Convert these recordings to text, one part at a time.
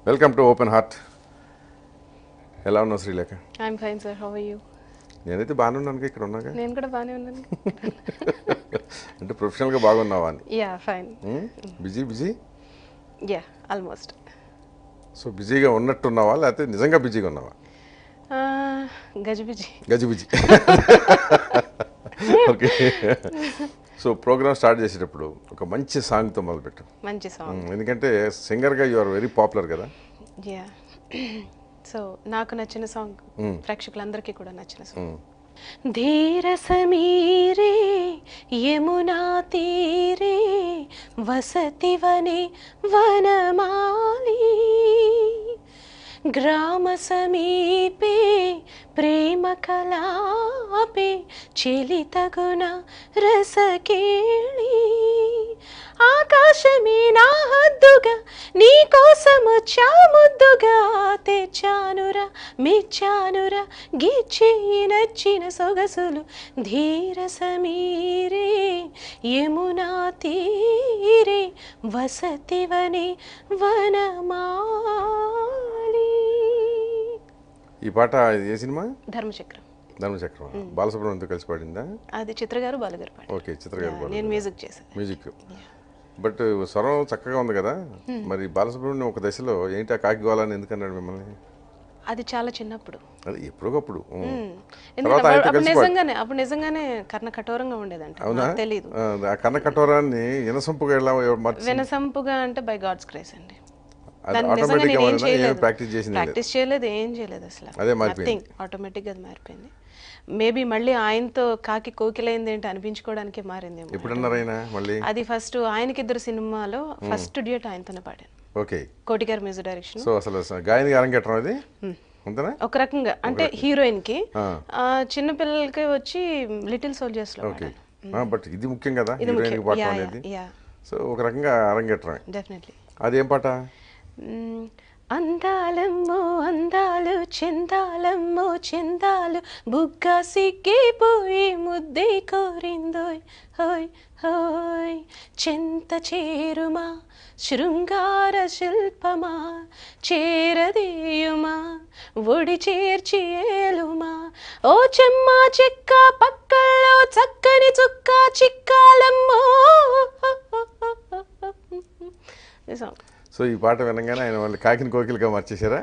Welcome to open heart. ఎలా ఉన్నావు Srilekha? I'm fine sir, how are you? నేనైతే బాగానే ఉన్నాను. ఇక్కడ ఉన్నాగా. నేను కూడా బాగానే ఉన్నాను. అంటే ప్రొఫెషనల్గా బాగున్నావా అని? Yeah fine. Busy busy? Yeah almost. So బిజీగా ఉన్నట్టున్నావా లేకపోతే నిజంగా బిజీగా ఉన్నావా? గజిబిజి. గజిబిజీ. ఓకే. సో ప్రోగ్రామ్ స్టార్ట్ చేసేటప్పుడు ఒక మంచి సాంగ్తో మొదలుపెట్టాం. మంచి సాంగ్. ఎందుకంటే సింగర్గా యు ఆర్ వెరీ పాపులర్ కదా. యా. సో నాకు నచ్చిన సాంగ్, ప్రేక్షకులందరికీ కూడా నచ్చిన సాంగ్. ధీర సమీరే యమునా తీరే వసతి వనే వనమాలి గ్రామ సమీపే ప్రేమ కలాపే చెలితగుణ రసకేళి ఆకాశమే నా హద్దుగా నీ కోసమొచ్చా ముద్దుగా తెచ్చానురా మెచ్చానురా గిచ్చేయి నచ్చిన సొగసులు ధీర సమీరే యమునా తీరే వసతి వనే వనమాలి. ఈ పాట ఏ సినిమా? ధర్మచక్రం. ధర్మచక్రం. బాలసుబ్రహ్మణ్యంతో కలిసి పాడిందా? అది చిత్ర గారు బాలుగారు పాడారు. ఓకే, చిత్ర గారు. నేను మ్యూజిక్ చేశాను. మ్యూజిక్. బట్ స్వరం చక్కగా ఉంది కదా. మరి బాలసుబ్రహ్మణ్యం ఒక దశలో ఏంటి ఆ కాకి గోళాన్ని ఎందుకన్నాడు మిమ్మల్ని? అది చాలా చిన్నప్పుడు. అది ఎప్పుడొకప్పుడు. అప్పుడు నిజంగానే కర్ణ కఠోరంగా ఉండేదంట. అవునా? తెలీదు. ఆ కన్న కఠోరాన్ని వినసొంపుగా ఎలా వినసంపుగా అంటే బై గాడ్స్ గ్రేస్ అండి. ప్రాక్టీస్ చేయలేదు, ఏం చేయలేదు అసలు. అదే మారిపోయింది. ఆటోమేటిక్ గా అది మారిపోయింది. మేబీ మళ్ళీ ఆయనతో కాకి కోకిలైంది ఏంటి అనిపించుకోవడానికి మారింది. అది ఫస్ట్ ఆయనకిద్దరు సినిమాలో ఫస్ట్ డ్యూట్ ఆయనతోనే పాడాను. ఓకే. కోటి గారు మ్యూజిక్ డైరెక్షన్. సో అసలు గాయని అరంగేట్రం అది ఒక రకంగా అంటే హీరోయిన్ కి, చిన్న పిల్లలకి వచ్చి లిటిల్ సోల్జర్స్ లో. బట్ ఇది ముఖ్యం కదా హీరోయిన్ పాడటం అనేది. సో ఒక రకంగా అరంగేట్రమే. డెఫినెట్లీ. అదేం పాట? అందాలమ్మో అందాలు చెందాలమ్మో చెందాలు బుగ్గ సిగ్గిపోయి ముద్దే కోరిందోయ్ హోయ్ హోయ్ చెంత చేరుమా శృంగార శిల్పమా చేరదీయుమా ఒడి చేర్చి ఏలుమా ఓ చెమ్మా చెక్క పక్కల్లో చక్కని చుక్క చిక్కాలమ్మో. సో ఈ పాట వినగానే ఆయన వాళ్ళు కాకిని కోకిలుగా మార్చేశారా?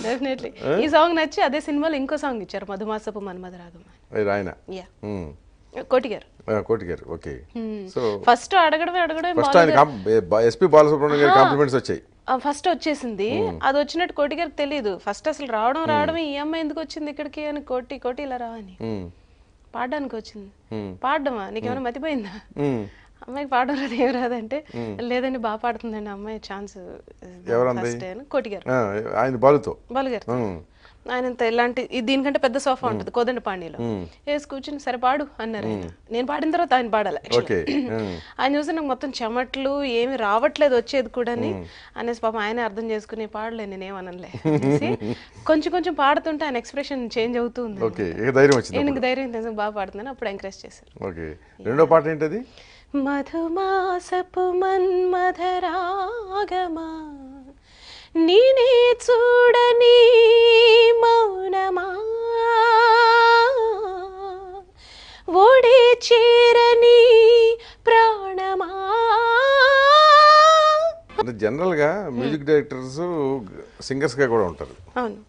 డెఫినెట్లీ. ఈ సాంగ్ నచ్చి అదే సినిమాలో ఇంకో సాంగ్ ఇచ్చారు, మధుమాసపు మన్మథరాగం. ఆయన కోటి గారు. కోటి గారు. ఓకే. సో ఫస్ట్ అడగడమే ఫస్ట్ ఆయన ఎస్పి బాలసుబ్రహ్మణ్యం గారి కాంప్లిమెంట్స్ వచ్చాయి. ఫస్ట్ వచ్చేసింది. అది వచ్చినట్టు కోటి గారికి తెలియదు. ఫస్ట్ అసలు రావడమే ఈ అమ్మాయి ఎందుకు వచ్చింది ఇక్కడికి అని, కోటి ఇలా రావని పాడడానికి వచ్చింది. పాడడమా నీకేమైనా మతిపోయిందా? అమ్మాయికి పాడడం రాదు, ఏం రాదంటే లేదండి బాగా పాడుతుందండి అమ్మాయి, ఛాన్స్. కోటి గారు. బాలుగారు. ఆయన ఇలాంటి దీనికంటే పెద్ద సోఫా ఉంటుంది కోదండ పాండిలో, వేసి కూర్చుని సరే పాడు అన్నారు ఆయన. నేను పాడిన తర్వాత ఆయన పాడాలి. ఆయన చూసి నాకు మొత్తం చెమట్లు ఏమి రావట్లేదు వచ్చేది కూడా అనేసి పాపం ఆయన అర్థం చేసుకుని పాడలే, నేనేమనలే. కొంచెం కొంచెం పాడుతుంటే ఆయన ఎక్స్ప్రెషన్ చేంజ్ అవుతూ ఉంది. నేను ధైర్యం బాగా పాడుతున్నాను, అప్పుడు ఎంకరేజ్ చేశారు. రెండో పాట ఏంటది? మధుమాసపు మన్మథరాగమా నీనే చూడని మౌనమా ఓడే చేరని ప్రాణమా. అంటే జనరల్ గా మ్యూజిక్ డైరెక్టర్స్ సింగర్స్ గా కూడా ఉంటారు. అవును.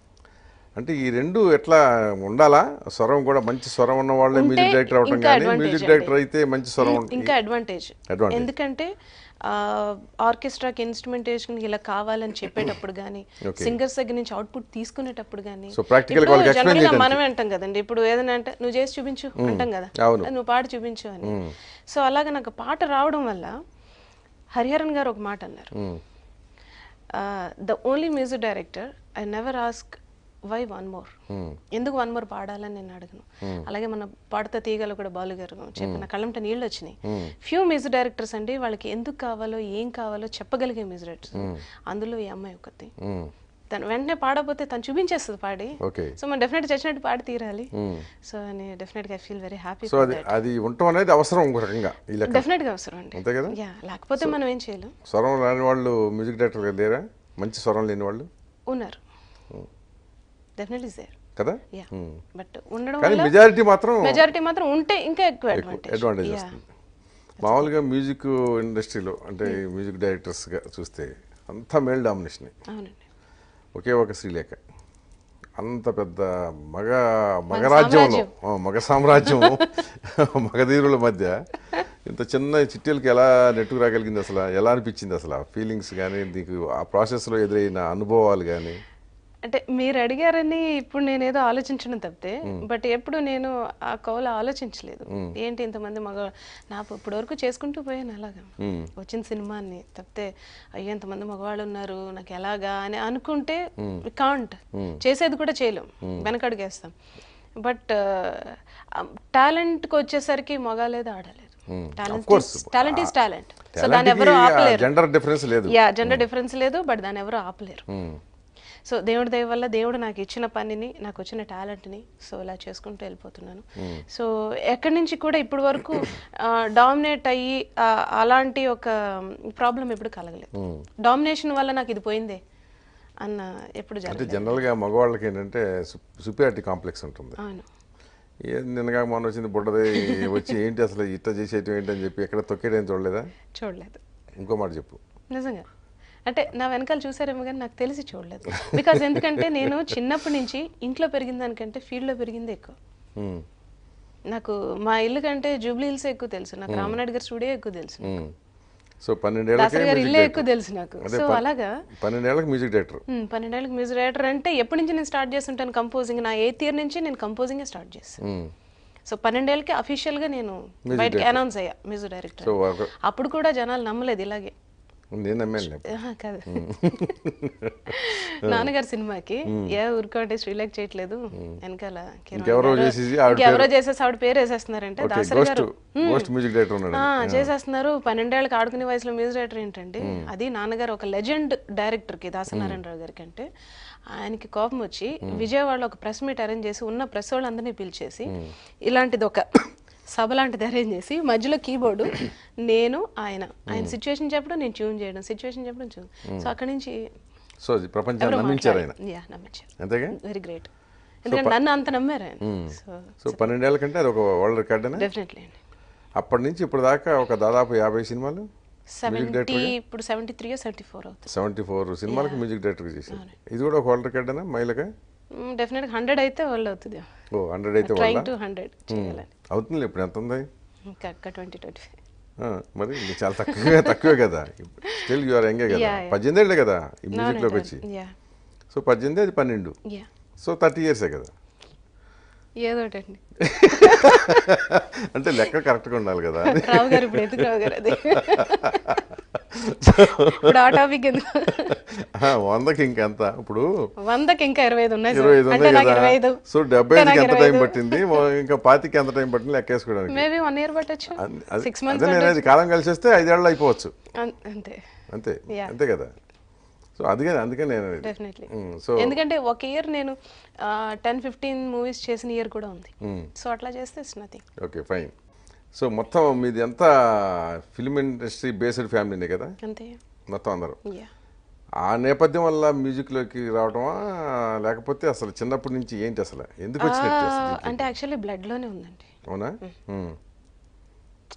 అంటే ఈ రెండు ఎట్లా ఉండాలా? స్వరం కూడా మంచి స్వరం ఉన్న వాళ్ళే మ్యూజిక్ డైరెక్టర్ అవటం, కానీ మ్యూజిక్ డైరెక్టర్ అయితే మంచి స్వరం ఇంకా అడ్వాంటేజ్. ఎందుకంటే ఆర్కెస్ట్రాకి ఇన్స్ట్రుమెంటేషన్ ఇలా కావాలని చెప్పేటప్పుడు కానీ, సింగర్స్ దగ్గర నుంచి అవుట్పుట్ తీసుకునేటప్పుడు కానీ, మనమే అంటాం కదండి, ఇప్పుడు ఏదైనా అంటే నువ్వు చేసి చూపించు అంటాం కదా, నువ్వు పాడి చూపించు అని. సో అలాగే నాకు పాట రావడం వల్ల హరిహరన్ గారు ఒక మాట అన్నారు, the only music director I never ask why one more, ఎందుకు వన్ మోర్ పాడాలని నేను అడగను. అలాగే మన పాడత తీగలు కూడా బాలుగారు చెప్పిన కళ్ళంట నీళ్ళు వచ్చినాయి. ఫ్యూ మ్యూజిక్ డైరెక్టర్స్ అండి వాళ్ళకి ఎందుకు కావాలో ఏం కావాలో చెప్పగలిగే మ్యూజిక్ డైరెక్టర్స్, అందులో ఈ అమ్మాయి ఒకటి. తను వెంటనే పాడకపోతే తను చూపించేస్తుంది పాడి. సో మనం డెఫినెట్ చచ్చినట్టు పాడి తీరాలి. సో డెఫినెట్ గా I feel very happy. So అది ఉండటం అనేది అవసరం, ఒక రకంగా డెఫినెట్ గా అవసరం అండి. అంతే కదా. లేకపోతే మనం ఏం చేయలేం. స్వరం రాని వాళ్ళు మ్యూజిక్ డైరెక్టర్ లేరా? మంచి స్వరం లేని వాళ్ళు ఉన్నారు, డెఫినెట్లీ దేర్ కదా. బట్ ఉండడం కానీ వల్ల మెజారిటీ మాత్రం ఉంటే ఇంకా ఎక్కువ అడ్వాంటేజ్ వస్తుంది. మామూలుగా మ్యూజిక్ ఇండస్ట్రీలో అంటే మ్యూజిక్ డైరెక్టర్స్గా చూస్తే అంతా మేల్ డామినేషన్. అవునండి. ఒకే ఒక శ్రీలేఖ అంత పెద్ద మగరాజ్యంలో మగ సామ్రాజ్యం మగధీరుల మధ్య ఇంత చిన్న చిట్టెలకి ఎలా నెట్టుకు రాగలిగింది, అసలు ఎలా అనిపించింది, అసలు ఆ ఫీలింగ్స్ కానీ నీకు ఆ ప్రాసెస్లో ఎదురైన అనుభవాలు కానీ? అంటే మీరు అడిగారని ఇప్పుడు నేనేదో ఆలోచించడం తప్పితే, బట్ ఎప్పుడు నేను ఆ కౌలు ఆలోచించలేదు. ఏంటి ఇంతమంది నా ఇప్పటి వరకు చేసుకుంటూ పోయాను అలాగా వచ్చిన సినిమాని తప్పితే, అయ్యో ఇంతమంది మగవాళ్ళు ఉన్నారు నాకు ఎలాగా అని అనుకుంటే కాంట్ చేసేది కూడా చేయలేం, వెనకడుగేస్తాం. బట్ టాలెంట్కి వచ్చేసరికి మగలేదు ఆడలేదు. Talent is talent. సో దాన్ని ఎవరు ఆపలేరు. జెండర్ డిఫరెన్స్ లేదు. జెండర్ డిఫరెన్స్ లేదు, బట్ దాన్ని ఎవరు ఆపలేరు. సో దేవుడి దయ వల్ల దేవుడు నాకు ఇచ్చిన పనిని, నాకు వచ్చిన టాలెంట్ని సో ఇలా చేసుకుంటూ వెళ్ళిపోతున్నాను. సో ఎక్కడి నుంచి కూడా ఇప్పటి వరకు డామినేట్ అయ్యి అలాంటి ఒక ప్రాబ్లం ఎప్పుడు కలగలేదు. డామినేషన్ వల్ల నాకు ఇది పోయిందే అన్న ఎప్పుడు జరగలేదు. అంటే జనరల్గా మగవాళ్ళకి ఏంటంటే సుపీరియారిటీ కాంప్లెక్స్ ఉంటుంది. అవును. నిన్నగా మొన్న వచ్చింది బుడ్డదే వచ్చి ఏంటి అసలు ఇట్లా చేసేయటం ఏంటి అని చెప్పి ఎక్కడ తొక్కేయడం చూడలేదు. ఇంకో మాట చెప్పు. నిజంగా అంటే నా వెనకాల చూసారేమో కానీ నాకు తెలిసి చూడలేదు. బికాజ్ ఎందుకంటే నేను చిన్నప్పటి నుంచి ఇంట్లో పెరిగిన దానికంటే ఫీల్డ్లో పెరిగింది ఎక్కువ. నాకు మా ఇల్లు కంటే జూబ్లీ హిల్స్ ఎక్కువ తెలుసు, నాకు రామనాయుడు గారి స్టూడియో ఎక్కువ తెలుసు, సో 12 ఏళ్ళకి ఇల్లే ఎక్కువ తెలుసు నాకు. సో అలాగా 12 ఏళ్ళకి మ్యూజిక్ డైరెక్టర్. 12 ఏళ్ళకి మ్యూజిక్ డైరెక్టర్ అంటే ఎప్పటి నుంచి నేను స్టార్ట్ చేస్తుంటాను కంపోజింగ్. నా 8th ఇయర్ నుంచి నేను కంపోజింగే స్టార్ట్ చేస్తాను. సో 12 ఏళ్ళకి అఫీషియల్గా నేను బయటకి అనౌన్స్ అయ్యా మ్యూజిక్ డైరెక్టర్. అప్పుడు కూడా జనాలు నమ్మలేదు ఇలాగే. నేను నమ్మాను కాదు, నాన్నగారి సినిమాకి ఊరుకోంటే శ్రీలేఖ చేయట్లేదు వెనకాల ఎవరో చేసేసి ఆవిడ పేరు వేసేస్తున్నారంటే దాసరి గారు చేసేస్తున్నారు. 12 ఏళ్ళకి ఆడుకునే వయసులో మ్యూజిక్ డైరెక్టర్ ఏంటండి అది. నాన్నగారు ఒక లెజెండ్ డైరెక్టర్కి దాసనారాయణరావు గారికి అంటే ఆయనకి కోపం వచ్చి విజయవాడలో ఒక ప్రెస్ మీట్ అరేంజ్ చేసి ఉన్న ప్రెస్ వాళ్ళందరినీ పిలిచేసి ఇలాంటిది ఒక సభ లాంటిది అరేంజ్ చేసి మధ్యలో కీబోర్డు నేను ఆయన సిచ్యువేషన్ చెప్పడం, నేను ట్యూన్ చేయడం, సిచ్యువేషన్ చెప్పడం ట్యూన్. సో అక్కడి నుంచి వెరీ గ్రేట్. ఎందుకంటే నన్ను అంత నమ్మారు ఆయన. సో 12 ఏళ్ళ కంటే అది ఒక వరల్డ్ రికార్డ్. డెఫినెట్లీ అండి. అప్పటి నుంచి ఇప్పుడు దాకా ఒక దాదాపు 50 సినిమాలు, 70 ఇప్పుడు 73 74 అవుతుంది. 74 సినిమాలకు మ్యూజిక్ డైరెక్టర్ చేశారు. ఇది కూడా ఒక వరల్డ్ రికార్డ్ అయినా మహిళగా? డెఫినెట్గా 100 అయితే వరల్డ్ అవుతుంది. 100 అయితే అవుతుంది. ఇప్పుడు ఎంత ఉంది? 2025. మరి చాలా తక్కువే కదా. స్టిల్ యు ఆర్ యంగే కదా. 18 ఏళ్ళే కదా ఈ మ్యూజిక్లోకి వచ్చి. సో 18 అది 12, సో 30 ఇయర్సే కదా. ఏదోటండి అంటే లెక్క కరెక్ట్గా ఉండాలి కదా. రావు గారు ఇప్పుడు ఎందుకు రావు గారు అది ఇప్పుడు ఆ టాపిక్ ఎందుకు? 100కి ఇంకెంత? ఇప్పుడు 100కి ఇంకా 25 ఉన్నాయి. 25 కదా. సో 75కి ఎంత టైం పట్టింది, ఇంకా 25కి ఎంత టైం పట్టింది లెక్కేసుకోవడానికి? మేబీ 1 ఇయర్ పట్టొచ్చు, 6 months. అదే నేను కాలం కలిసి వస్తే 5 ఏళ్ళు అయిపోవచ్చు. అంతే అంతే అంతే కదా. సో అందుకే నేను డెఫినెట్లీ, ఎందుకంటే ఒక ఇయర్ నేను 10-15 మూవీస్ చేసిన ఇయర్ కూడా ఉంది. సో అట్లా చేస్తే it's nothing. Okay fine. So మొత్తం మీది ఎంత ఫిల్మ్ ఇండస్ట్రీ బేస్డ్ ఫ్యామిలీనే కదా అంతే మొత్తం అందరూ? ఆ నేపథ్యం వల్ల మ్యూజిక్లోకి రావటమా, లేకపోతే అసలు చిన్నప్పటి నుంచి ఏంటి అసలు ఎందుకు వచ్చినట్టు? అంటే యాక్చువల్లీ బ్లడ్లోనే ఉందండి. అవునా?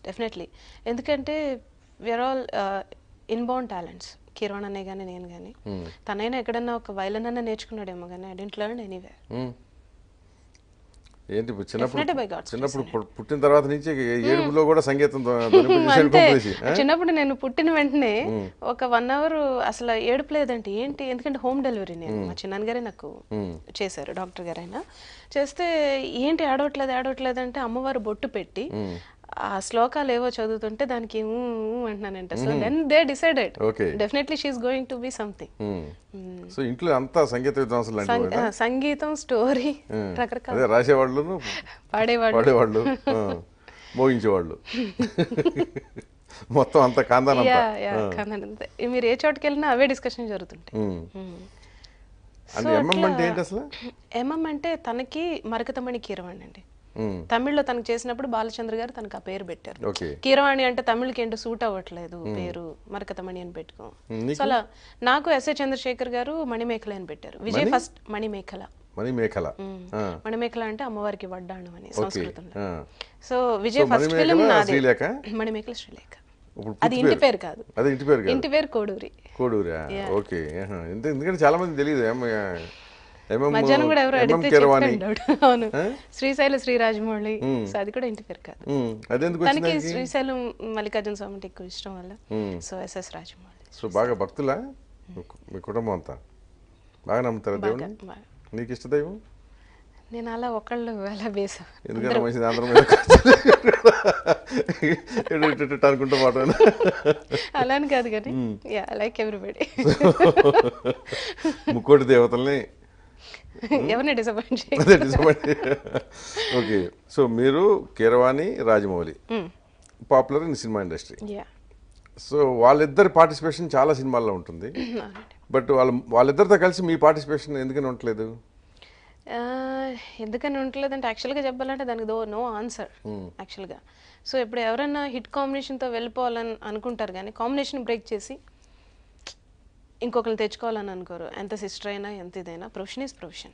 డెఫినెట్లీ, ఎందుకంటే we're all inbound talents. Kiran అనే కానీ నేను కానీ, తనైనా ఎక్కడన్నా ఒక వైలన్ అన్న నేర్చుకున్నాడేమో కానీ ఐ డోంట్ లెర్న్ ఎనీవేర్. ఏంటి చిన్నప్పుడు పుట్టిన తర్వాత నుంచి ఏడుపులో కూడా సంగీతం? చిన్నప్పుడు నేను పుట్టిన వెంటనే ఒక 1 hour అసలు ఏడుపు లేదంటే ఏంటి, ఎందుకంటే హోమ్ డెలివరీ నేను, మా చిన్నాన్నగారే నాకు చేశారు, డాక్టర్ గారైనా చేస్తే ఏంటి ఆడవట్లేదు అంటే అమ్మవారు బొట్టు పెట్టి ఆ శ్లోకాలు ఏవో చదువుతుంటే దానికి అంటున్నానంట. So then they decided definitely she is going to be something. So ఇంట్లో అంతా సంగీత విద్వాంసులు, సంగీతం, స్టోరీ, రకరకాల రాసేవాళ్ళు, పాడేవాళ్ళు, మోగించేవాళ్ళు, మొత్తం అంతా కాందాన్. మీరు ఏ చోటుకి వెళ్ళినా అవే డిస్కషన్ జరుగుతుంటాయి. ఎంఎం అంటే ఏంటి అసలు? ఎంఎం అంటే తనకి మరకతమణి కీరవాణి అండి. తమిళ్లో తనకు చేసినప్పుడు బాలచంద్ర గారు తనకు ఆ పేరు పెట్టారు. ఓకే. కీరవాణి అంటే తమిళ్కి ఏంటో సూట్ అవ్వట్లేదు పేరు, మరకతమణి అని పెట్టుకో. సో అలా నాకు ఎస్ఏ చంద్రశేఖర్ గారు మణిమేఖల అని పెట్టారు. విజయ్ ఫస్ట్ మణిమేఖల. మణిమేఖల. మణిమేఖల అంటే అమ్మవారికి వడ్డాణం అని సంస్కృతంలో. సో విజయ్ ఫస్ట్ ఫిల్మ్ నాది మణిమేఖల శ్రీలేఖ. అది ఇంటి పేరు కాదు, అది ఇంటి పేరు కాదు, ఇంటి పేరు కోడూరి. కోడూరా? ఓకే. ఎందుకంటే చాలా మంది తెలియదు. మధ్యాహ్నం కూడా ఎవరో అడిగితే చెప్పాడు. అవును, శ్రీశైలం శ్రీరాజమౌళి. సో అది కూడా ఇంటి పేరు కాదు. తనకి శ్రీశైలం మల్లికార్జున స్వామి అంటే ఎక్కువ ఇష్టం వల్ల సో ఎస్ఎస్ రాజమౌళి. సో బాగా భక్తులా మీ కుటుంబం అంతా? బాగా నమ్ముతారా దేవుని? నీకు ఇష్ట దైవం? నేను అలా ఒకళ్ళు అలా వేసా. ఎందుకన్నా మంచిది అందరం మీద అనుకుంటా మాట. అలా అని కాదు కానీ లైక్ ఎవ్రీబడి. ముక్కోటి దేవతల్ని ఎవరిని డిసప్పాయింట్ ఓకే. సో మీరు Keeravani, Rajamouli popular in cinema industry. So వాళ్ళిద్దరి పార్టిసిపేషన్ చాలా సినిమాల్లో ఉంటుంది. బట్ వాళ్ళిద్దరితో కలిసి మీ పార్టిసిపేషన్ ఎందుకని ఉండట్లేదు? ఎందుకని ఉండట్లేదు అంటే యాక్చువల్గా చెప్పాలంటే దానికి నో ఆన్సర్ యాక్చువల్గా. సో ఇప్పుడు ఎవరైనా హిట్ కాంబినేషన్తో వెళ్ళిపోవాలని అనుకుంటారు కానీ కాంబినేషన్ బ్రేక్ చేసి ఇంకొకరిని తెచ్చుకోవాలని అనుకోరు. ఎంత సిస్టర్ అయినా ఎంత ఇదైనా profession is profession.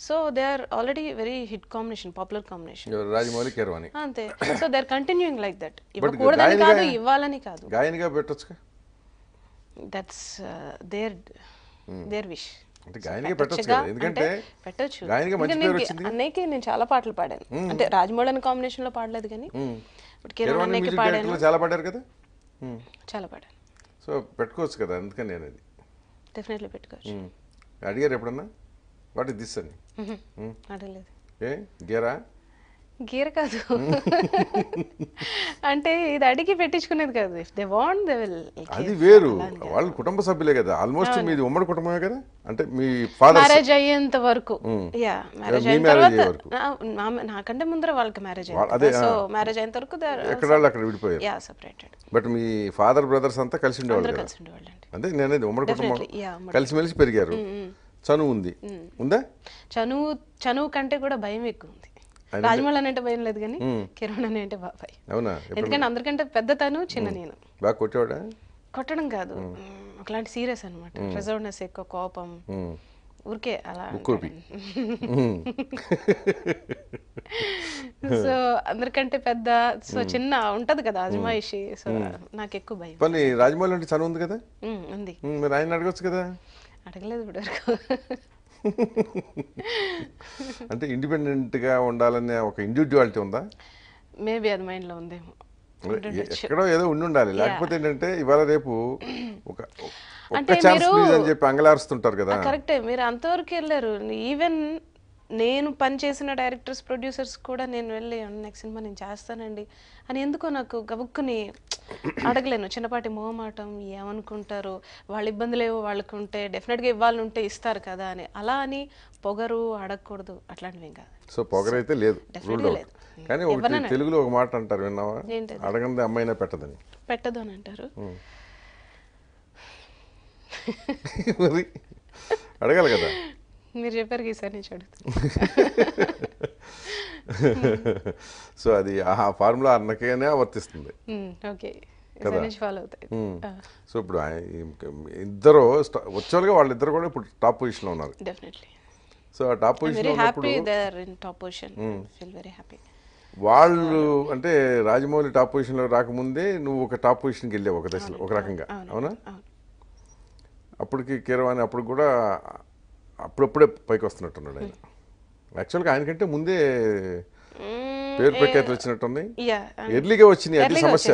So they are already very hit combination, popular combination Rajamouli Keeravani అంతే. So they are continuing like that. ఇవ్వకూడదని కాదు, ఇవ్వాలని కాదు. గాయనిగా పెట్టొచ్చు. That's their wish. అంటే గాయనిగా పెట్టొచ్చు కదా, ఎందుకంటే పెట్టొచ్చు. గాయనిగా మంచి పేరు వచ్చింది. అన్నయ్యకి నేను చాలా పాటలు పాడాను. అంటే రాజమౌళి కాంబినేషన్ లో పాడలేదు కానీ కిరణ్ అన్నయ్యకి పాడాను. చాలా పాడారు కదా? చాలా పాడాను. సో పెట్టుకోవచ్చు కదా, అందుకని నేను అది డెఫినెట్లీ పెట్టుకోవచ్చు. అడిగారు ఎప్పుడన్నా వాట్ ఇస్ దిస్ అని? అడగలేదు. ఏ గేరా? గీర కాదు అంటే ఇది అడిగి పెట్టించుకునేది కాదు. If they want they will. అది వేరు, వాళ్ళు కుటుంబ సభ్యులే కదా. ఆల్మోస్ట్ మీది ఉమ్మడి కుటుంబమే కదా. అంటే మీ ఫాదర్ మ్యారేజ్ అయ్యేంత వరకు, యా మ్యారేజ్ అయిన తర్వాత నాకంటే ముందర వాళ్ళకి మ్యారేజ్ అయ్యింది. సో మ్యారేజ్ అయిన వరకు ఎక్కడ వాళ్ళు అక్కడ విడిపోయారు. Yeah separated. But me father brothers అంతా కలిసి ఉండేవాళ్ళు. కలిసి ఉండేవాళ్ళు అండి. అంటే నేనేది ఉమ్మడి కుటుంబం, కలిసిమెలిసి పెరిగారు. చనువు ఉంది, ఉందా? చనువు కంటే కూడా భయం ఎక్కువ ఉంది. రాజమౌళి అంటే భయం లేదు కానీ కిరణ్ అని అంటే బాబాయ్. అవునా? ఎందుకంటే అందరికంటే పెద్ద తను, చిన్న నేను. బాగా కొట్టేవాడా? కొట్టడం కాదు, ఒకలాంటి సీరియస్ అనమాట. రిజర్వ్నెస్ ఎక్కువ, కోపం, ఊరికే అలా. సో అందరికంటే పెద్ద, సో చిన్న ఉంటది కదా అజమాయిషి. సో నాకు ఎక్కువ భయం. పని రాజమౌళి అంటే చనువు ఉంది కదా? ఉంది. మీరు ఆయన అడగొచ్చు కదా? అడగలేదు ఇప్పుడు వరకు. అంటే ఇండిపెండెంట్ గా ఉండాలనే ఒక ఇండివిజువాలిటీ ఉందా? మేబీ అది మైండ్ లో ఉందేమో. ఎక్కడో ఏదో ఉండాలి. లేకపోతే ఏంటంటే ఇవాళ రేపు ఒక ఛాన్స్ ప్లీజ్ అని చెప్పి అంగలారుస్తుంటారు కదా. కరెక్టే, మీరు అంతవరకు వెళ్ళారు. ఈవెన్ నేను పనిచేసిన డైరెక్టర్స్, ప్రొడ్యూసర్స్ కూడా నేను వెళ్ళి నెక్స్ట్ సినిమా నేను చేస్తానండి అని ఎందుకో నాకు గబుక్కుని అడగలేను. చిన్నపాటి మొహమాటం, ఏమనుకుంటారు, వాళ్ళ ఇబ్బందులు ఏవో వాళ్ళకు ఉంటే డెఫినెట్గా ఇవ్వాలని ఉంటే ఇస్తారు కదా అని. అలా అని పొగరు అడగకూడదు అట్లాంటివి కాదు. సో పొగరైతే లేదు, కానీ ఒకటి తెలుగులో ఒక మాట అంటారు, విన్నావా? అడగంది అమ్మాయినా పెట్టదని. పెట్టదు అని అంటారు. మరి అడగాలి కదా. మీరు చెప్పారు ఈసారి నుంచి అడుగుతాను. సో అది ఆ ఫార్ములా అన్నకేనే వర్తిస్తుంది. ఓకే, ఫాలో అవుతాయి. సో ఇప్పుడు ఇద్దరు వచ్చేవాళ్ళుగా వాళ్ళిద్దరు కూడా ఇప్పుడు టాప్ పొజిషన్లో ఉన్నారు. డెఫినెట్లీ. సో ఆ టాప్ పొజిషన్లో వాళ్ళు అంటే రాజమౌళి టాప్ పొజిషన్లో రాకముందే నువ్వు ఒక టాప్ పొజిషన్కి వెళ్ళావు ఒక దశలో, ఒక రకంగా. అవునా? అప్పటికి కీరవాణి అప్పుడు కూడా అప్పుడప్పుడే పైకి వస్తున్నట్టున్నాడు ఆయన. యాక్చువల్గా ఆయనకంటే ముందే పేరు ప్రఖ్యాతులు వచ్చినట్టుంది. ఎర్లీగా వచ్చినాయి, అది సమస్య.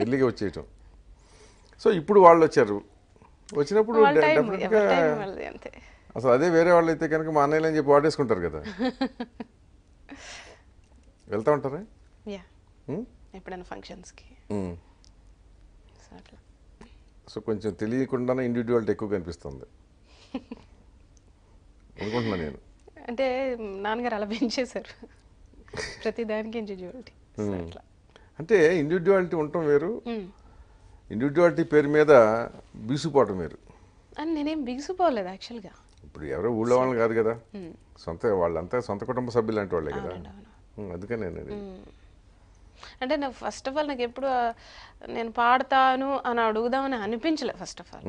ఎర్లీగా వచ్చేయటం. సో ఇప్పుడు వాళ్ళు వచ్చారు, వచ్చినప్పుడు అసలు అదే వేరే వాళ్ళు అయితే కనుక మా అన్నయ్యలు అని చెప్పి వాడేసుకుంటారు కదా. వెళ్తా ఉంటారా ఎప్పుడైనా ఫంక్షన్స్కి? సో కొంచెం తెలియకుండానే ఇండివిజువాలిటీ ఎక్కువ కనిపిస్తుంది అనుకుంటున్నా నేను. అంటే నాన్నగారు అలా పెంచేశారు, ప్రతి దానికి ఇండివిజువాలిటీ. అంటే ఇండివిజువాలిటీ ఉండటం వేరు, ఇండివిజువాలిటీ పేరు మీద బిగుసిపోవటం వేరు. అని నేనేం బిగుసిపోలేదు యాక్చువల్గా. ఇప్పుడు ఎవరో ఊళ్ళో వాళ్ళు కాదు కదా, వాళ్ళంతా సొంత కుటుంబ సభ్యులు అంటే వాళ్ళే కదా. అందుకనే అంటే నాకు ఫస్ట్ ఆఫ్ ఆల్ నాకు ఎప్పుడు నేను పాడతాను అని అడుగుదామని అనిపించలే. First of all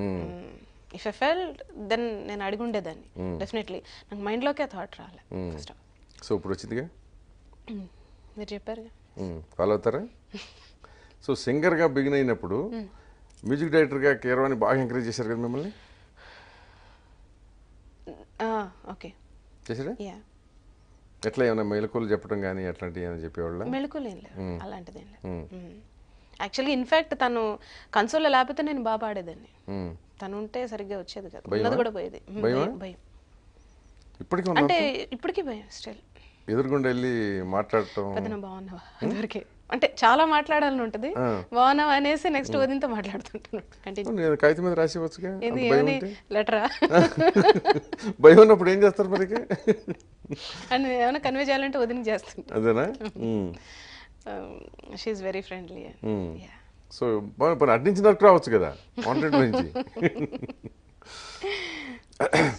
if I felt then నేను అడిగి ఉండేదాన్ని డెఫినెట్లీ. నాకు మైండ్లోకే థాట్ రాలే ఫస్ట్ ఆఫ్ ఆల్. సో ఇప్పుడు వచ్చిందిగా, మీరు చెప్పారు ఫాలో అవుతారా? సో సింగర్గా బిగిన్ అయినప్పుడు మ్యూజిక్ డైరెక్టర్గా కీరవాణి బాగా ఎంకరేజ్ చేశారు కదా మిమ్మల్ని? ఓకే చేశారా? ఎట్లా ఏమైనా మెలకువలు చెప్పడం కానీ అట్లాంటివి ఏమైనా చెప్పేవాళ్ళ? మెలకువలు ఏం లేవు, అలాంటిది ఏం లేదు. యాక్చువల్గా ఇన్ఫాక్ట్ తను కన్సోల్లో లేకపోతే నేను బాగా పాడేదాన్ని, తను ఉంటే సరిగ్గా వచ్చేది కదా, ఉన్నది కూడా పోయేది. భయం ఇప్పటికీ అంటే ఇప్పటికీ భయం స్టిల్. ఎదురుగుండా వెళ్ళి మాట్లాడటం, పెద్దనా బాగున్నావా అందరికీ అంటే చాలా మాట్లాడాలని ఉంటుంది, బాగున్నావా అనేసి నెక్స్ట్ వదినతో మాట్లాడుతుంటాను. కంటిన్యూ కాగితం మీద రాసివచ్చుగా. లెటరా భయం ఉన్నప్పుడు ఏం చేస్తారు మరి? అని ఏమైనా కన్వే చేయాలంటే వదినకి చేస్తుంటా. అదేనా? She's very friendly. సో అడ్డించిన వరకు రావచ్చు కదా కాంటెంట్ నుంచి.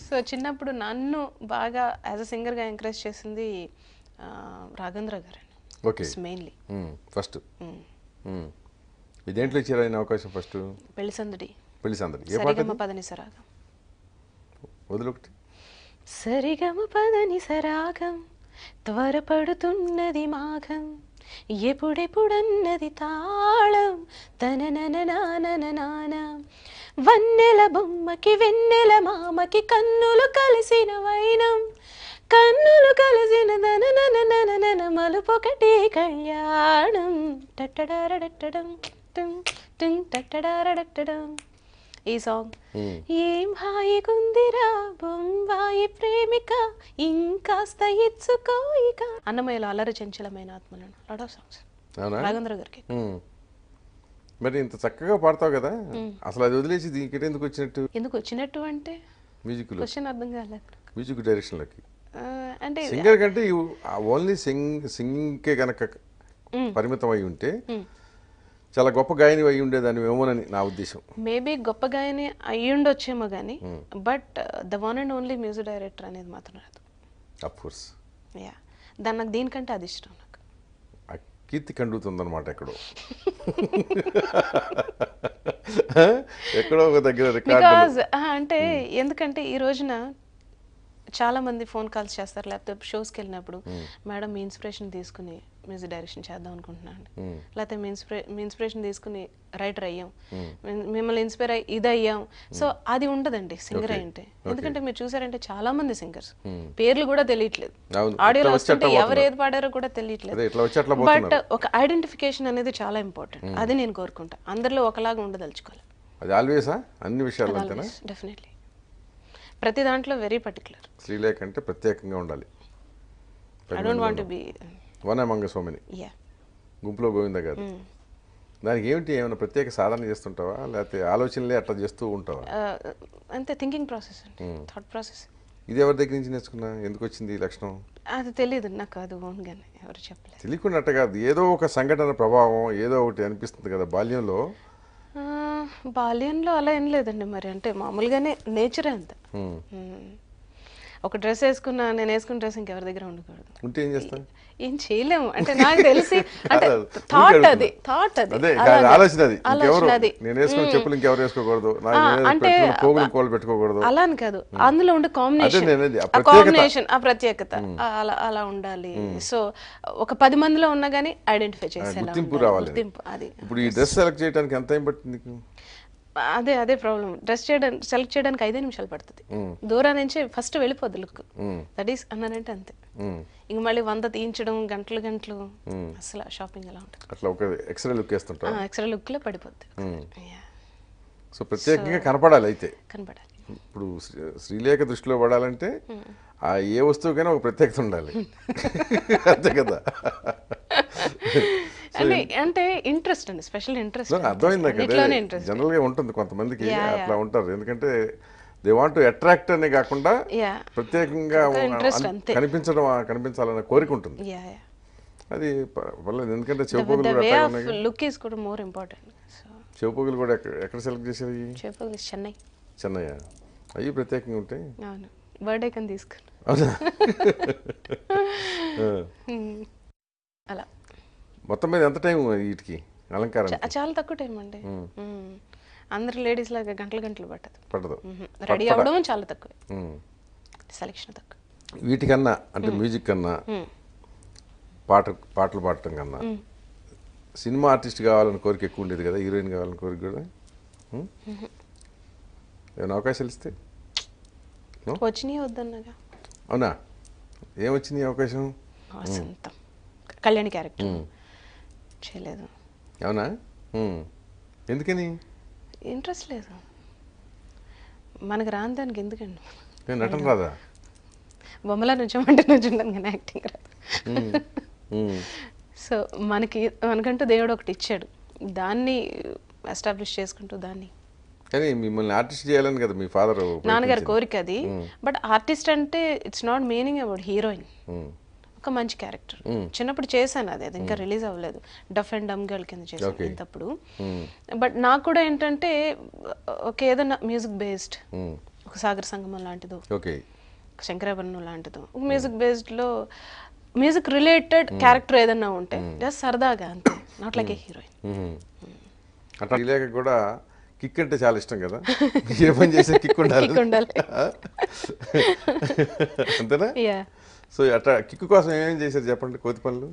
సో చిన్నప్పుడు నన్ను బాగా యాజ్ అ సింగర్గా ఎంకరేజ్ చేసింది రాఘవేంద్ర గారు మెయిన్లీ. ఫస్ట్ ఇదేంట్లో ఇచ్చారు ఆయన అవకాశం? ఫస్ట్ పెళ్లి సందడి. పెళ్లి సందడి ఏ పాట? సరిగమ పదని సరాగం. వదిలొకటి. సరిగమ పదని సరాగం త్వరపడుతున్నది మాఘం ఎప్పుడెప్పుడన్నది తాళం తననననానననాన వన్నెల బొమ్మకి వెన్నెల మామకి కన్నులు కలిసిన వైనం కన్నులు కలిసిన దనననననన మలుపొకటి కళ్యాణం టట్టడారడట్టడం టింగ్ టట్టడారడట్టడం. ఈ సాంగ్ ఏం హాయిగుందిరా బొంబాయి ప్రేమిక ఇంకాస్త ఇచ్చుకోయిక అన్నమయ్యలో అల్లరి చంచలమైన ఆత్మలను లాట్ ఆఫ్ సాంగ్స్ రాఘవేంద్ర గారికి. మరి ఇంత చక్కగా పాడతావు కదా, అసలు అది వదిలేసి దీనికి ఎందుకు వచ్చినట్టు? ఎందుకు వచ్చినట్టు అంటే మ్యూజిక్ క్వశ్చన్ అర్థం కాలేదు. మ్యూజిక్ డైరెక్షన్లోకి అంటే సింగర్ కంటే ఓన్లీ సింగింగ్కే కనుక పరిమితం అయి ఉంటే చాలా గొప్ప గాయని అయి ఉండేదాన్ని ఏమోనని నా ఉద్దేశం. మేబీ గొప్ప గాయని అయ్యి ఉండొచ్చేమో కానీ but the one and only music director అనేది మాత్రం రాదు. Of course. యా దాని నాకు దీనికంటే అది ఇష్టం. నాకు కీర్తి కండుతుందన్నమాట ఎక్కడో ఎక్కడో ఒక దగ్గర బికాజ్ అంటే ఎందుకంటే ఈ రోజున చాలా మంది ఫోన్ కాల్స్ చేస్తారు లేకపోతే షోస్కి వెళ్ళినప్పుడు, మేడం మీ ఇన్స్పిరేషన్ తీసుకుని మ్యూజిక్ డైరెక్షన్ చేద్దాం అనుకుంటున్నాను, లేకపోతే మీ ఇన్స్పిరేషన్ తీసుకుని రైటర్ అయ్యాం, మిమ్మల్ని ఇన్స్పైర్ అయ్యి ఇది అయ్యాం. సో అది ఉండదండి సింగర్ అయ్యింటే. ఎందుకంటే మీరు చూసారంటే చాలా మంది సింగర్స్ పేర్లు కూడా తెలియట్లేదు, ఆడియోలో వస్తుంటే ఎవరు ఏది పాడారో కూడా తెలియట్లేదు. బట్ ఒక ఐడెంటిఫికేషన్ అనేది చాలా ఇంపార్టెంట్, అది నేను కోరుకుంటా. అందరిలో ఒకలాగా ఉండదలుచుకోవాలి. డెఫినెట్లీ ప్రతి దాంట్లో వెరీ పర్టికులర్. శ్రీలేఖ అంటే ప్రత్యేకంగా ఉండాలి. I don't want to be one among so many. గుంపులో గోవింద గారు. దానికి ఏమైనా ప్రత్యేక సాధన చేస్తుంటావా లేకపోతే ఆలోచనలే అట్లా చేస్తూ ఉంటావా? అంతే, థింకింగ్ ప్రాసెస్, థాట్ ప్రాసెస్. ఇది ఎవరి దగ్గర నుంచి నేర్చుకున్నా? ఎందుకు వచ్చింది ఈ లక్షణం? అది తెలియదు నాకు, అది ఓన్గానే ఎవరు చెప్పలేదు. తెలియకుండా కాదు, ఏదో ఒక సంఘటన ప్రభావం ఏదో ఒకటి అనిపిస్తుంది కదా బాల్యంలో. బాల్యంలో అలా ఏం లేదండి, మరి అంటే మామూలుగానే నేచరే అంత. ఒక డ్రెస్ వేసుకున్నా, నేను వేసుకున్న డ్రెస్ ఇంకెవరి దగ్గర ఉండకూడదు. ఉంటే ఏం చేస్తాను? ఏం చేయలేము అంటే నాకు తెలిసి అంటే థాట్ అది అలా అని కాదు, అందులో ఉండే కాంబినేషన్ ఆ ప్రత్యేకత అలా ఉండాలి. సో ఒక 10 మందిలో ఉన్నా గానీ ఐడెంటిఫై చేసేలా గుర్తింపు. అది ఇప్పుడు ఈ డ్రెస్ సెలెక్ట్ చేయడానికి ఎంత టైం పట్టింది? అదే ప్రాబ్లం. డ్రెస్ సెలెక్ట్ చేయడానికి 5 నిమిషాలు పడుతుంది. దూరం నుంచి ఫస్ట్ వెళ్ళిపోద్ది లుక్, దట్ ఈస్ అన్నారంటే అంతే. ఇంక మళ్ళీ 100 తీయించడం గంటలు అసలు షాపింగ్ ఎలా ఉంటుంది. అట్లా ఒక ఎక్స్ట్రా లుక్ వేస్తుంటా, ఎక్స్ట్రా లుక్ లో పడిపోద్ది. సో ప్రత్యేకంగా కనపడాలి. అయితే కనపడాలి. ఇప్పుడు శ్రీలేఖ దృష్టిలో పడాలంటే ఆ ఏ వస్తువుకైనా ఒక ప్రత్యేకత ఉండాలి, అంతే కదా? అంటే ఇంట్రెస్ట్ అండి, స్పెషల్ ఇంట్రెస్ట్. అర్థమైంది నాకు. జనరల్ గా ఉంటుంది కొంతమందికి అట్లా ఉంటారు, ఎందుకంటే దే వాంట్ టు అట్రాక్ట్ అనే కాకుండా ప్రత్యేకంగా కనిపించాలన్న కోరిక ఉంటుంది. అది పర్లేదు, ఎందుకంటే చెవుపోగులు చెవుపోగులు కూడా ఎక్కడ సెలెక్ట్ చేసేవి? చెన్నై. చెన్నై అవి ప్రత్యేకంగా ఉంటాయి. బర్త్డే కని తీసుకుని అవునా? అలా మొత్తం మీద ఎంత టైం వీటికి అలంకారం? చాలా తక్కువ టైం అండి. అందరు లేడీస్ లాగా గంటలు గంటలు పట్టదు. రెడీ అవ్వడం చాలా తక్కువ, సెలెక్షన్ తక్కువ. వీటికన్నా అంటే మ్యూజిక్ కన్నా పాటలు పాడటం కన్నా సినిమా ఆర్టిస్ట్ కావాలని కోరిక ఎక్కువ ఉండేది కదా, హీరోయిన్ కావాలని కోరిక కూడా. ఏమైనా అవకాశాలు ఇస్తే వచ్చినాయి వద్దన్నాగా. అవునా? ఏమొచ్చింది అవకాశం? వసంతం కళ్యాణి క్యారెక్టర్ చేయలేదు. అవునా? ఎందుకని? ఇంట్రెస్ట్ లేదు. మనకు రాని దానికి ఎందుకండి? నటన రాదా? బొమ్మలా నుంచోమంటే నుంచుంటాను కానీ యాక్టింగ్ రాదు. సో మనకంటూ దేవుడు ఒకటి ఇచ్చాడు, దాన్ని ఎస్టాబ్లిష్ చేసుకుంటూ దాన్ని. కానీ మిమ్మల్ని ఆర్టిస్ట్ చేయాలని కదా మీ ఫాదర్, నాన్నగారి కోరిక అది. బట్ ఆర్టిస్ట్ అంటే it's not meaning about heroine, ఒక మంచి క్యారెక్టర్. చిన్నప్పుడు చేశాను, అది ఇంకా రిలీజ్ అవ్వలేదు. డఫ్ అండ్ డమ్ గర్ల్ కింద చేశాను ఇంతప్పుడు. బట్ నాకు కూడా ఏంటంటే ఒక ఏదైనా మ్యూజిక్ బేస్డ్, ఒక సాగర సంగమం లాంటిదో, శంకరాభరణం లాంటిదో, ఒక మ్యూజిక్ బేస్డ్ లో మ్యూజిక్ రిలేటెడ్ క్యారెక్టర్ ఏదన్నా ఉంటే జస్ట్ సరదాగా అంతే, నాట్ లైక్ ఏ హీరోయిన్. అట్లా లేక కూడా కిక్ అంటే చాలా ఇష్టం కదా, ఏ పని చేసే కిక్ ఉండాలి అంతేనా? సో అట్లా కిక్ కోసం ఏమేం చేశారు చెప్పండి, కోతి పనులు?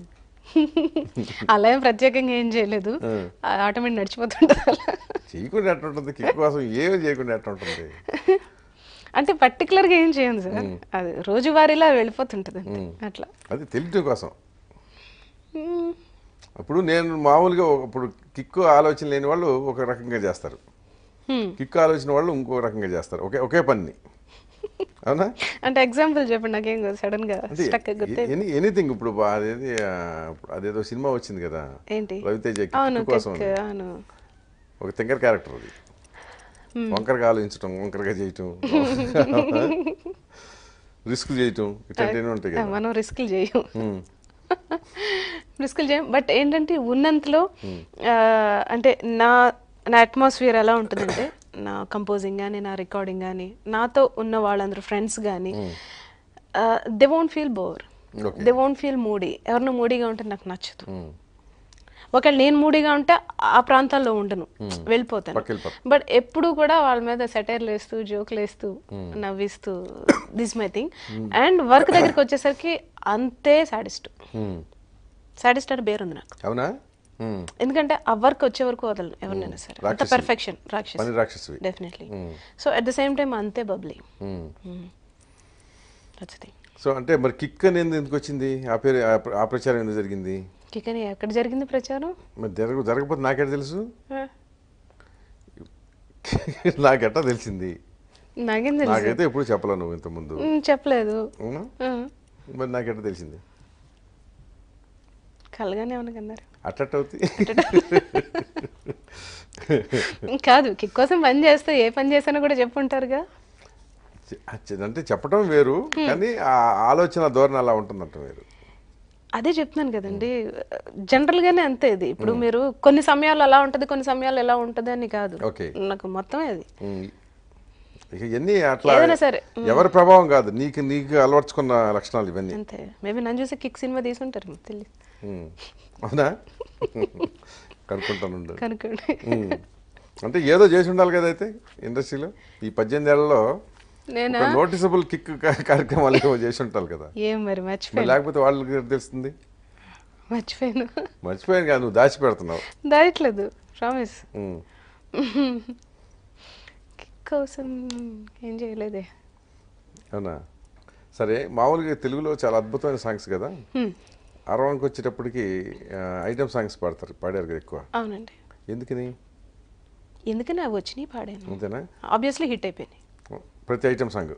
అలా ఏం ప్రత్యేకంగా ఏం చేయలేదు, ఆటోమేటిక్ నడిచిపోతుంటుంది. చేయకుండా ఎట్లా ఉంటుంది కిక్ కోసం? ఏమి చేయకుండా ఎట్లా ఉంటుంది అంటే పర్టికులర్గా ఏం చేయండి సార్, అది రోజువారీలా వెళ్ళిపోతుంటుంది అట్లా. అది తెలియటం కోసం. అప్పుడు నేను మామూలుగా ఇప్పుడు కిక్ ఆలోచన లేని వాళ్ళు ఒక రకంగా చేస్తారు, కిక్ ఆలోచన వాళ్ళు ఇంకో రకంగా చేస్తారు ఒకే పని. అవునా? అంటే ఎగ్జాంపుల్ చెప్పండి, నాకేం సడన్ గా ఎనీథింగ్. ఇప్పుడు అదేదో సినిమా వచ్చింది కదా, ఏంటి రవితేజ కోసం ఒక తింకర్ క్యారెక్టర్, అది వంకరగా ఆలోచించడం, వంకరగా చేయటం, రిస్క్ చేయటం, ఇట్లాంటివి ఉంటాయి కదా. మనం రిస్క్లు చేయం. బట్ ఏంటంటే ఉన్నంతలో అంటే నా అట్మాస్ఫియర్ ఎలా ఉంటుందంటే, నా కంపోజింగ్ కానీ నా రికార్డింగ్ కానీ నాతో ఉన్న వాళ్ళందరూ ఫ్రెండ్స్ కానీ they won't feel bore, they won't feel moody. ఎవరినో మూడీగా ఉంటే నాకు నచ్చదు. ఒకవేళ నేను మూడీగా ఉంటే ఆ ప్రాంతాల్లో ఉండను, వెళ్ళిపోతాను. బట్ ఎప్పుడు కూడా వాళ్ళ మీద సెటైర్లు వేస్తూ, జోకులు వేస్తూ, నవ్విస్తూ, this my thing. And work దగ్గరికి వచ్చేసరికి అంతే సాడిస్ట్ అంటే పేరుంది నాకు. అవునా? ఎందుకంటే ఆ వర్క్ వచ్చే వరకు వదలను ఎవరినైనా సరే, అంత పర్ఫెక్షన్, రాక్షసి definitely. So at the same time అంతే బబ్లీ. సో అంటే మరి కిక్ అనేది ఎందుకు వచ్చింది, ఆ ప్రచారం ఎందుకు జరిగింది? కిక్ అని ఎక్కడ జరిగింది ప్రచారం? మరి జరగకపోతే నాకెట తెలుసు? నాకెట్టా తెలిసింది? నాకైతే ఎప్పుడు చెప్పలేదు, నువ్వు ఇంతకుముందు చెప్పలేదు. మరి నాకెట్ట తెలిసింది? కలగానే కన్నారు. అట్టవుతుంది కాదు, కిక్ కోసం పని చేస్తే ఏ పని చేసానో కూడా చెప్పుంటారుగా. అంటే చెప్పడం వేరు, కానీ ఆ ఆలోచన ధోరణి అలా ఉంటుందంట వేరు. అదే చెప్తున్నాను కదండి, జనరల్గానే అంతే. ఇది ఇప్పుడు మీరు కొన్ని సమయాల్లో అలా ఉంటుంది, కొన్ని సమయాల్లో ఎలా ఉంటుంది అని కాదు, నాకు మొత్తమే అది. ఇవన్నీ అట్లా ఎవరి ప్రభావం కాదు, నీకు అలవర్చుకున్న లక్షణాలు ఇవన్నీ అంతే. మేబీ నన్ను చూసి కిక్ సినిమా తీసుంటారు, తెలియదు. అవునా? కనుక్కుంటాను. కనుక్కోండి. అంటే ఏదో చేసి ఉండాలి కదా అయితే ఇండస్ట్రీలో. ఈ 18 ఏళ్లలో నోటిసబుల్ కిక్ కార్యక్రమాలు ఏమో చేసి ఉంటారు కదా. ఏం మరి మర్చిపోయి, లేకపోతే వాళ్ళకి తెలుస్తుంది. మర్చిపోయాను కాదు, నువ్వు దాచి పెడుతున్నావు. దాయట్లేదు, ప్రామిస్. కిక్ కోసం ఏం చేయలేదే. అవునా? సరే, మామూలుగా తెలుగులో చాలా అద్భుతమైన సాంగ్స్ కదా, అరవానికి వచ్చేటప్పటికి ఐటమ్ సాంగ్స్ పాడారు కదా ఎక్కువ. అవునండి. ఎందుకని అవి వచ్చినాయి, పాడాను. అంతేనా? ఆబ్వియస్లీ హిట్ అయిపోయినాయి ప్రతి ఐటమ్ సాంగ్.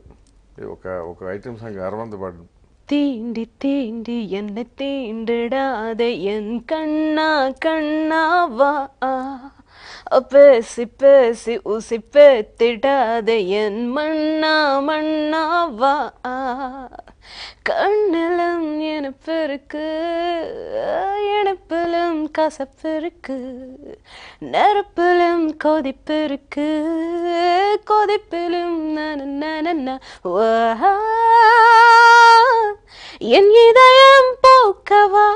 ఒక ఐటమ్ సాంగ్ అరవంత పాడు. தீண்டி தீண்டி என்னை தீண்டிடாத என் கண்ணா கண்ணாவா, பேசி பேசி உசி பேத்திடாத என் மண்ணா மண்ணாவா, கண்ணிலும் எனப்பிருக்கு எனப்பிலும் கசப்பிருக்கு, நெருப்பிலும் கொதிப்பிருக்கு கொதிப்பிலும் நன நன என்ன என் இதயம் போக்கவா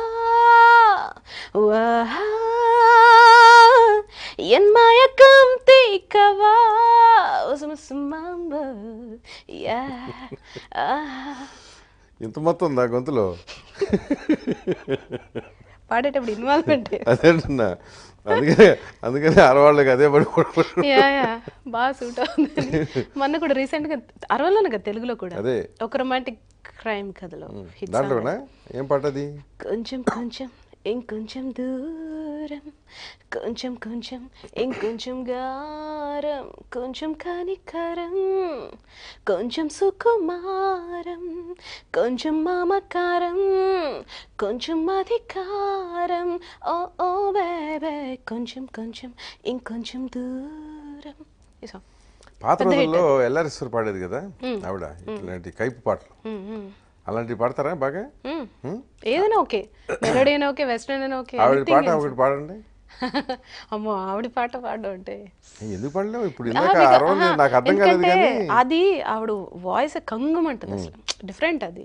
என் மயக்கம் தீக்கவா ఇంత మొత్తం ఉందా గొంతులో? పాడేటప్పుడు ఇన్వాల్వ్మెంట్ అదేంటన్నా, అందుకని ఆడవాళ్ళకి అదే పడి బాగా సూట్ అవుతుంది. మొన్న కూడా రీసెంట్ గా అరవలోనే కదా తెలుగులో కూడా అదే ఒక రొమాంటిక్ క్రైమ్ కథలో దాంట్లోనా ఏం పాట అది? కొంచెం కొంచెం ఇంకొంచెం దూరం, కొంచెం కొంచెం ఇంకొంచెం గారం, కొంచెం కనికరం, కొంచెం సుకుమారం, కొంచెం మమకారం, కొంచెం అధికారం, ఓ ఓ బేబే కొంచెం కొంచెం ఇంకొంచెం దూరం. ఈ సాంగ్ పాత రోజుల్లో ఎల్ఆర్ఎస్వర్ పాడేది కదా ఆవిడ, ఇట్లాంటి కైపు పాటలు అలాంటివి పాడతారా బాగా? ఏదైనా ఓకే, మెలోడీ అయినా ఓకే, వెస్ట్రన్ అయినా ఓకే. ఆవిడ పాట ఒకటి పాడండి. అమ్మో ఆవిడ పాట పాడడం అంటే ఎందుకు పాడలేవు? ఇప్పుడు నాకు అర్థం కాలేదు కానీ అది ఆవిడ వాయిస్ కంగమంటుంది, అసలు డిఫరెంట్. అది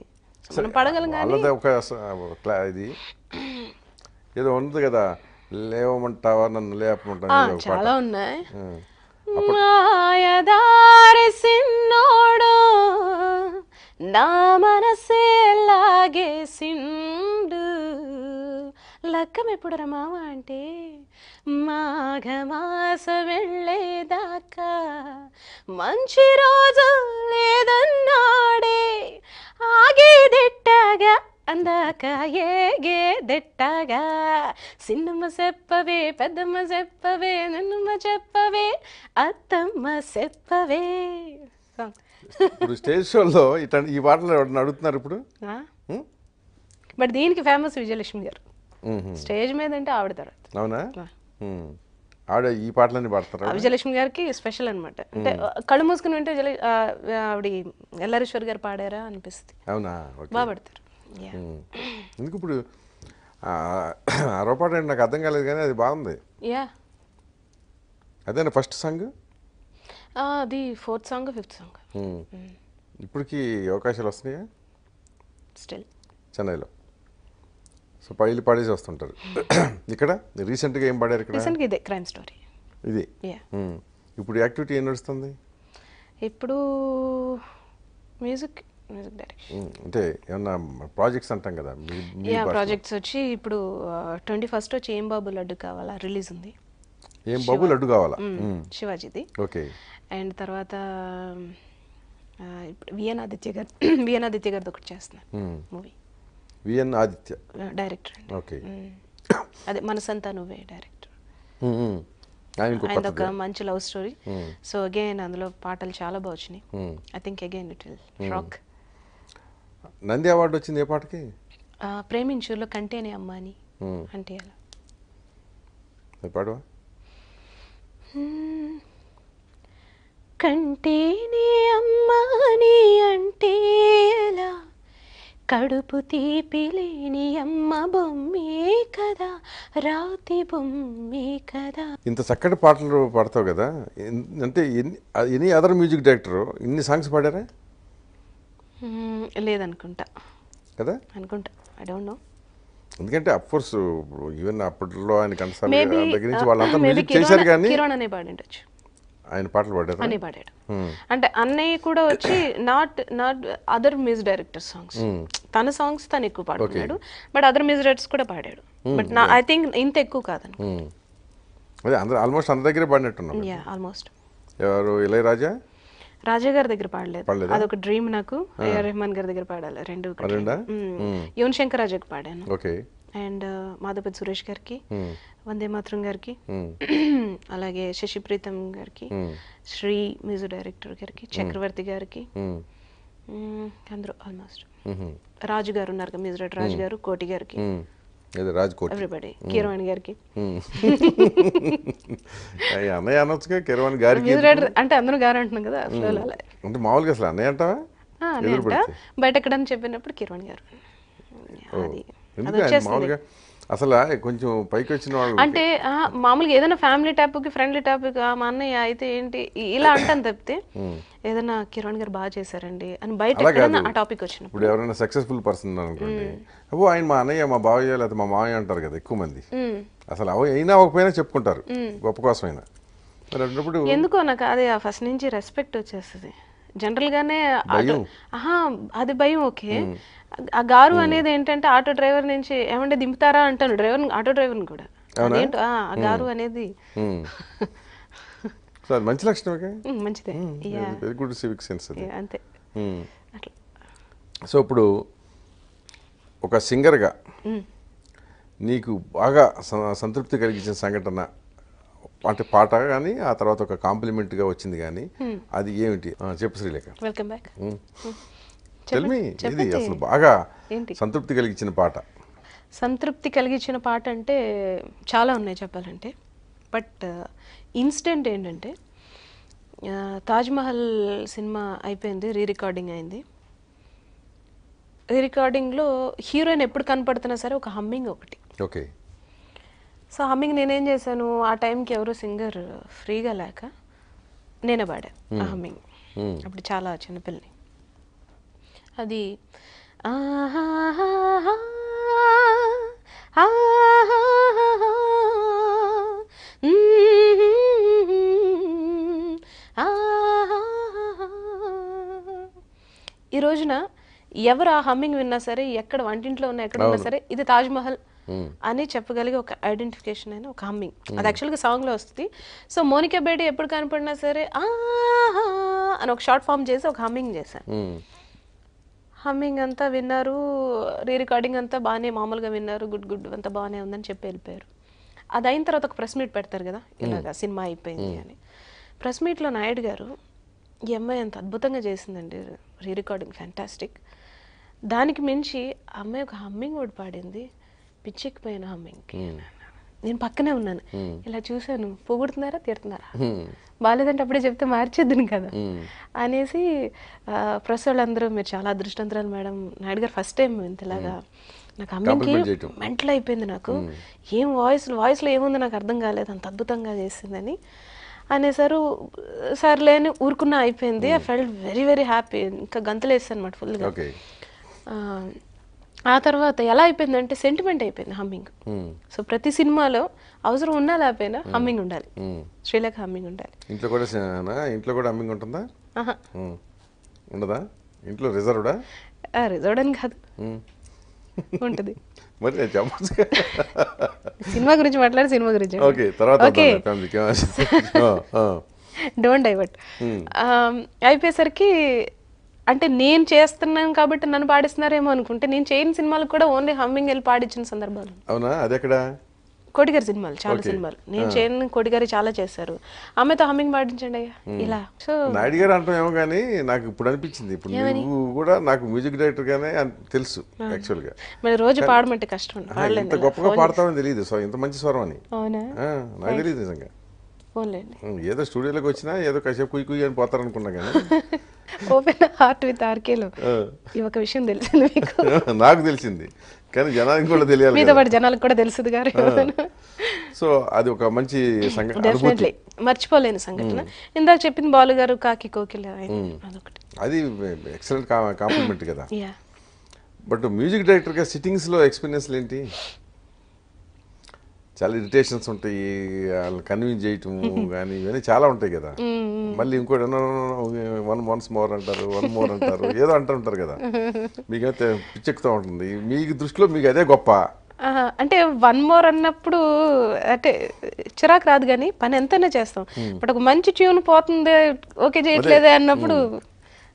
మనం పాడగలం కానీ ఒక ఇది ఏదో ఉంది కదా, లేవమంటావా నన్ను లేపమంటావా, చాలా ఉన్నాయి. మాయదారి సిన్నోడు నా మనసే లాగేసిండు, లక్కం ఎప్పుడు రా మామ అంటే మాఘమాస వెళ్ళేదాకా మంచి రోజు లేదన్నాడే, ఆగేదెట్టగా అందాక ఏగేదెట్టగా, చిన్నమ్మ చెప్పవే పెద్దమ్మ చెప్పవే నన్నమ్మ చెప్పవే అత్తమ్మ చెప్పవే. ఇప్పుడు స్టేజ్ షోలో ఈ పాటలు అడుగుతున్నారు ఇప్పుడు. బట్ దీనికి ఫేమస్ విజయలక్ష్మి గారు, స్టేజ్ మీద అంటే ఆవిడ తర్వాత. అవునా? ఆవిడ ఈ పాటలన్నీ పాడతారా? విజయలక్ష్మి గారికి స్పెషల్ అనమాట. అంటే కళ్ళు మూసుకుని వింటే ఆవిడ ఎల్లారేశ్వర్ గారు పాడారా అనిపిస్తుంది. అవునా? బాగా పాడతారు. ఎందుకు ఇప్పుడు అరవపాట నాకు అర్థం కాలేదు కానీ అది బాగుంది. అదేనా ఫస్ట్ సాంగ్? అది 4th సాంగ్ 5th సాంగ్. ఇప్పటికి అవకాశాలు వస్తున్నాయా స్టిల్ చెన్నైలో? సో పైలు పాడేసి వస్తుంటారు. ఇక్కడ రీసెంట్గా ఏం పాడారు? ఇక్కడ రీసెంట్గా ఇదే క్రైమ్ స్టోరీ. ఇది ఇప్పుడు యాక్టివిటీ ఏం నడుస్తుంది? ఇప్పుడు మ్యూజిక్ డైరెక్షన్. అంటే ఏమన్నా ప్రాజెక్ట్స్ అంటాం కదా, ప్రాజెక్ట్స్ వచ్చి ఇప్పుడు 21st వచ్చి ఏం బాబు లడ్డు కావాలా రిలీజ్ ఉంది. ఏం బాబు లడ్డు కావాలా? శివాజీది. ఓకే. అండ్ తర్వాత ఇప్పుడు విఎన్ ఆదిత్య గారిది ఒకటి చేస్తున్నాను movie. V N Aditya director. Okay. అదే మనసంతా నువ్వే డైరెక్టర్. ఆయన ఒక మంచి లవ్ స్టోరీ. సో అగైన్ అందులో పాటలు చాలా బాగా వచ్చినాయి. I think again it will rock. Nandi award వచ్చింది ఏ పాటకి? ప్రేమించులో కంటేనే అమ్మాని అంటే అలా పాడవా? కంటేనే అమ్మాని అంటే ఎలా, కడుపు తీపిలేని అమ్మ బొమ్మే కదా, రాతి బొమ్మే కదా. ఇంత చక్కటి పాటలు పాడతావు కదా, అంటే ఎనీ అదర్ మ్యూజిక్ డైరెక్టర్ ఇన్ని సాంగ్స్ పాడారా? లేదనుకుంటా కదా, అనుకుంటా. I don't know. ఎందుకంటే అఫ్కోర్స్ ఈవెన్ అప్పట్లో ఆయన కన్సర్న్ దగ్గర నుంచి వాళ్ళంతా మ్యూజిక్ చేశారు కానీ కిరణ్ అనే పాడిండొచ్చు. ఆయన పాటలు పాడారు అని పాడాడు. అంటే అన్నయ్య కూడా వచ్చి not other music director songs, తన సాంగ్స్ తను ఎక్కువ పాడుతున్నాడు. బట్ అదర్ మ్యూజిక్ డైరెక్టర్స్ కూడా పాడాడు. బట్ ఐ థింక్ ఇంత ఎక్కువ కాదని. అదే అందరూ ఆల్మోస్ట్ అందరి దగ్గర పాడినట్టున్నాం. ఆల్మోస్ట్. ఎవరు? ఇళయరాజా రాజా గారి దగ్గర పాడలేదు, అదొక డ్రీమ్ నాకు. ఏఆర్ రెహమాన్ గారి దగ్గర పాడాలి, రెండు. యువన్ శంకర్ రాజాకి పాడాను. అండ్ మాధవపతి సురేష్ గారికి, వందే మాతరం గారికి, అలాగే శశి ప్రీతం గారికి, శ్రీ మ్యూజిక్ డైరెక్టర్ గారికి, చక్రవర్తి గారికి, అందరూ ఆల్మోస్ట్. రాజు గారు ఉన్నారు కదా మ్యూజిక్ డైరెక్టర్, రాజు గారు, కోటి గారికి, ఎవ్రీబడి, కీరవాణి గారికి. అన్నయ్య అనొచ్చుగా కీరవాణి గారికి అంటే అందరూ గారు అంటున్నాం కదా, అంటే మామూలుగా అసలు అన్నయ్య అంటావా? బయట ఎక్కడని చెప్పినప్పుడు కీరవాణి గారు. మామూలుగా అసలు కొంచెం పైకి వచ్చిన వాళ్ళు అంటే మామూలుగా ఏదైనా ఫ్యామిలీ టాపిక్ ఫ్రెండ్లీ టాపిక్ మా అన్నయ్య అయితే ఏంటి ఇలా అంటాను తప్పితే ఏదైనా కిరణ్ గారు బాగా చేశారండి అని బయట ఎక్కడైనా ఆ టాపిక్ వచ్చినప్పుడు ఇప్పుడు ఎవరైనా సక్సెస్ఫుల్ పర్సన్ అనుకోండి, అబ్బో ఆయన మా అన్నయ్య మా బావయ్య లేకపోతే మా మావయ్య అంటారు కదా ఎక్కువ మంది. అసలు అవి అయినా ఒకపోయినా చెప్పుకుంటారు గొప్ప కోసమైనా. మరి అన్నప్పుడు ఎందుకో నాకు అదే ఫస్ట్ నుంచి రెస్పెక్ట్ వచ్చేస్తుంది జనరల్ గానే. అది భయం ఓకే. ఆ గారు అనేది ఏంటంటే ఆటో డ్రైవర్ నుంచి ఏమంటే దింపుతారా అంటాను డ్రైవర్, ఆటో డ్రైవర్ని కూడా. అదేంటో ఆ గారు అనేది మంచి లక్షణమే, మంచిదే, వెరీ గుడ్ సివిక్ సెన్స్ అది. అంతే అట్లా. సో ఇప్పుడు ఒక సింగర్గా నీకు బాగా సంతృప్తి కలిగించిన సంఘటన అంటే పాట కానీ ఆ తర్వాత ఒక కాంప్లిమెంట్గా వచ్చింది కానీ అది ఏమిటి చెప్పు Srilekha. Welcome back. Tell me, ఇది అసలు బాగా సంతృప్తి కలిగించిన పాట. సంతృప్తి కలిగించిన పాట అంటే చాలా ఉన్నాయి చెప్పాలంటే. బట్ ఇన్సిడెంట్ ఏంటంటే తాజ్మహల్ సినిమా అయిపోయింది, రీ రికార్డింగ్ అయింది. రీ రికార్డింగ్లో హీరోయిన్ ఎప్పుడు కనపడుతున్నా సరే ఒక హమ్మింగ్ ఒకటి. ఓకే. సో హమ్మింగ్ నేనేం చేశాను, ఆ టైంకి ఎవరో సింగర్ ఫ్రీగా లేక నేనే పాడా ఆ హమ్మింగ్. అప్పుడు చాలా చిన్నపిల్లని. అది ఈ రోజున ఎవరు ఆ హమ్మింగ్ విన్నా సరే, ఎక్కడ వంటింట్లో ఉన్నా ఎక్కడ ఉన్నా సరే ఇది తాజ్మహల్ అని చెప్పగలిగే ఒక ఐడెంటిఫికేషన్ అయిన ఒక హమ్మింగ్. అది యాక్చువల్గా సాంగ్లో వస్తుంది. సో మోనికా బేడి ఎప్పుడు కనపడినా సరే అని ఒక షార్ట్ ఫామ్ చేసి ఒక హమ్మింగ్ చేశాను. హమ్మింగ్ అంతా విన్నారు, రీ రికార్డింగ్ అంతా బాగానే మామూలుగా విన్నారు, గుడ్ గుడ్ అంతా బాగానే ఉందని చెప్పి వెళ్ళిపోయారు. అది అయిన తర్వాత ఒక ప్రెస్ మీట్ పెడతారు కదా, ఇలాగా సినిమా అయిపోయింది అని. ప్రెస్ మీట్లో నాయుడు గారు ఈ అమ్మాయి అంత అద్భుతంగా చేసిందండి, రీ రికార్డింగ్ ఫ్యాంటాస్టిక్, దానికి మించి అమ్మాయి ఒక హమ్మింగ్ కూడా పాడింది, పిచ్చెక్కిపోయిన హమ్మింగ్కి. నేను పక్కనే ఉన్నాను, ఇలా చూశాను, పొగుడుతున్నారా తిడుతున్నారా, బాగాలేదంటే అప్పుడే చెప్తే మార్చేద్దును కదా అనేసి ప్రెస్ వాళ్ళందరూ మీరు చాలా అదృష్టవంతురాలు మేడం, నాయుడు గారు ఫస్ట్ టైం ఇంతలాగా నాకు హమ్మింగ్కి మెంటల్ అయిపోయింది, నాకు ఏం వాయిస్లో ఏముంది నాకు అర్థం కాలేదు, అంత అద్భుతంగా చేసిందని అనేసారు. సర్లేని ఊరుకున్నా అయిపోయింది. I felt very very happy, ఇంకా గంతులు వేస్తాను అనమాట ఫుల్గా. ఆ తర్వాత ఎలా అయిపోయిందంటే సెంటిమెంట్ అయిపోయింది హమ్మింగ్. సో ప్రతి సినిమాలో అవసరం ఉన్నా లేకపోయినా హమ్మింగ్ ఉండాలి, శ్రీలేఖ హమ్మింగ్ ఉండాలి. ఇంట్లో కూడా హమ్మింగ్ ఉంటుందా? ఉండదా ఇంట్లో? రిజర్వ్డా? రిజర్వ్డ్ అని కాదు, ఉంటుంది. మరి నేను చెప్పచ్చు, సినిమా గురించి మాట్లాడి సినిమా గురించి. ఓకే, తర్వాత డోంట్ డైవర్ట్. అయిపోయేసరికి అంటే నేను చేస్తున్నాను కాబట్టి నన్ను పాడిస్తున్నారేమో అనుకుంటే, నేను చేయని సినిమాలకు కూడా ఓన్లీ హమ్మింగ్ వెళ్ళి పాడించిన సందర్భాలు. అవునా? అది ఎక్కడ? కోటిగారి సినిమాలు, చాలా సినిమాలు నేను చేయని కోటిగారి చాలా చేశారు, ఆమెతో హమ్మింగ్ పాడించండి అయ్యా ఇలా. సో నాయుడు గారు అంటాం ఏమో కానీ నాకు ఇప్పుడు అనిపించింది, ఇప్పుడు నువ్వు కూడా నాకు మ్యూజిక్ డైరెక్టర్ గానే తెలుసు యాక్చువల్గా. మరి రోజు పాడమంటే కష్టం, ఇంత గొప్పగా పాడతామని తెలియదు, ఇంత మంచి స్వరం అని నాకు తెలియదు నిజంగా. ఏదో స్టూడియోలోకి వచ్చినా ఏదో కాసేపు కుయ్యి కుయ్యి అని పోతారు అనుకున్నా కానీ ఓపెన్ హార్ట్ విత్ ఆర్కేలో ఈ ఒక విషయం తెలిసింది మీకు? నాకు తెలిసింది కానీ జనానికి కూడా తెలియాలి, మీతో పాటు జనాలకు కూడా తెలుసుది గారు. సో అది ఒక మంచి సంఘటన, డెఫినెట్లీ మర్చిపోలేని సంఘటన. ఇందాక చెప్పింది బాలు గారు కాకి కోకిల, అదొకటి, అది ఎక్సలెంట్ కాంప్లిమెంట్ కదా. బట్ మ్యూజిక్ డైరెక్టర్గా సిట్టింగ్స్లో ఎక్స్పీరియన్స్లు ఏంటి? చాలా ఇరిటేషన్స్ ఉంటాయి, వాళ్ళు కన్విన్స్ చేయటం కానీ ఇవన్నీ చాలా ఉంటాయి కదా. మళ్ళీ ఇంకోటి వన్స్ మోర్ అంటారు, వన్ మోర్ అంటారు, ఏదో అంటుంటారు కదా. మీకైతే పిచ్చెక్కుతూ ఉంటుంది, మీ దృష్టిలో మీకు అదే గొప్ప? అంటే వన్ మోర్ అన్నప్పుడు అంటే చిరాకు రాదు కానీ పని ఎంతైనా చేస్తాం. బట్ ఒక మంచి ట్యూన్ పోతుంది ఓకే చేయట్లేదే అన్నప్పుడు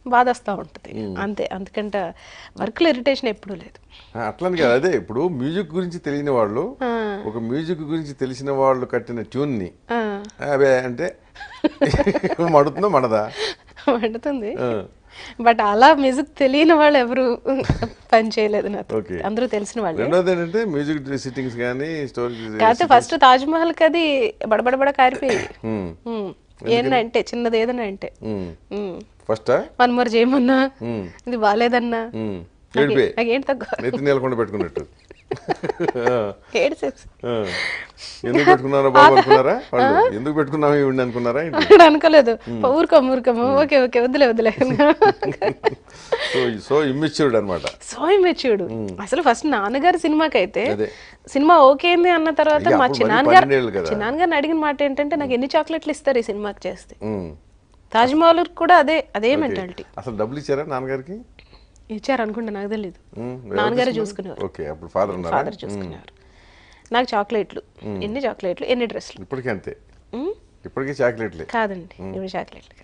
బాధ వస్తూ ఉంటుంది అంతే. అందుకంటే వర్క్లో ఇరిటేషన్ ఎప్పుడూ లేదు. అట్లని కాదు, అదే ఇప్పుడు మ్యూజిక్ గురించి తెలియని వాళ్ళు ఒక మ్యూజిక్ గురించి తెలిసిన వాళ్ళు కట్టిన ట్యూన్ని అవే అంటే మడుతుందో మడదా? మడుతుంది. బట్ అలా మ్యూజిక్ తెలియని వాళ్ళు ఎవరు పని చేయలేదు నాతో, అందరూ తెలిసిన వాళ్ళు. రెండోది ఏంటంటే మ్యూజిక్ సిట్టింగ్స్ కానీ స్టోరీ కాకపోతే ఫస్ట్ తాజ్మహల్ కి అది బడబడబడ కారిపోయి ఏంటంటే చిన్నది ఏదన్నా అంటే ఫస్ట్ వన్ మోర్ చేయమన్నా ఇది బాగాలేదన్నా నెత్తి నీళ్ళకుండా పెట్టుకున్నట్టు ఏడ్చేసి ఎందుకు పెట్టుకున్నారా బాబు అనుకున్నారా వాళ్ళు? ఎందుకు పెట్టుకున్నాము ఇవ్వండి అనుకున్నారా? అనుకోలేదు. ఊరుకోము ఓకే ఓకే వద్దులే వద్దులే. సో ఇమ్మెచ్యూర్డ్ అనమాట. So immatured. అసలు ఫస్ట్ నాన్నగారి సినిమాకి అయితే సినిమా ఓకే అయింది అన్న తర్వాత మా చిన్నాన్నగారిని అడిగిన మాట ఏంటంటే నాకు ఎన్ని చాక్లెట్లు ఇస్తారు ఈ సినిమాకి చేస్తే. తాజ్మహల్ కూడా అదే మెంటాలిటీ. అసలు డబ్బులు ఇచ్చారా నాన్నగారికి? ఇచ్చారు అనుకుంటా, నాకు తెలీదు. నాన్నగారే చూసుకునేవారు. ఓకే, అప్పుడు ఫాదర్ చూసుకునేవారు. నాకు చాక్లెట్లు, ఎన్ని చాక్లెట్లు ఎన్ని డ్రెస్లు. ఇప్పటికీ అంతే, ఇప్పటికీ చాక్లెట్లే కాదండి. ఇప్పుడు చాక్లెట్లు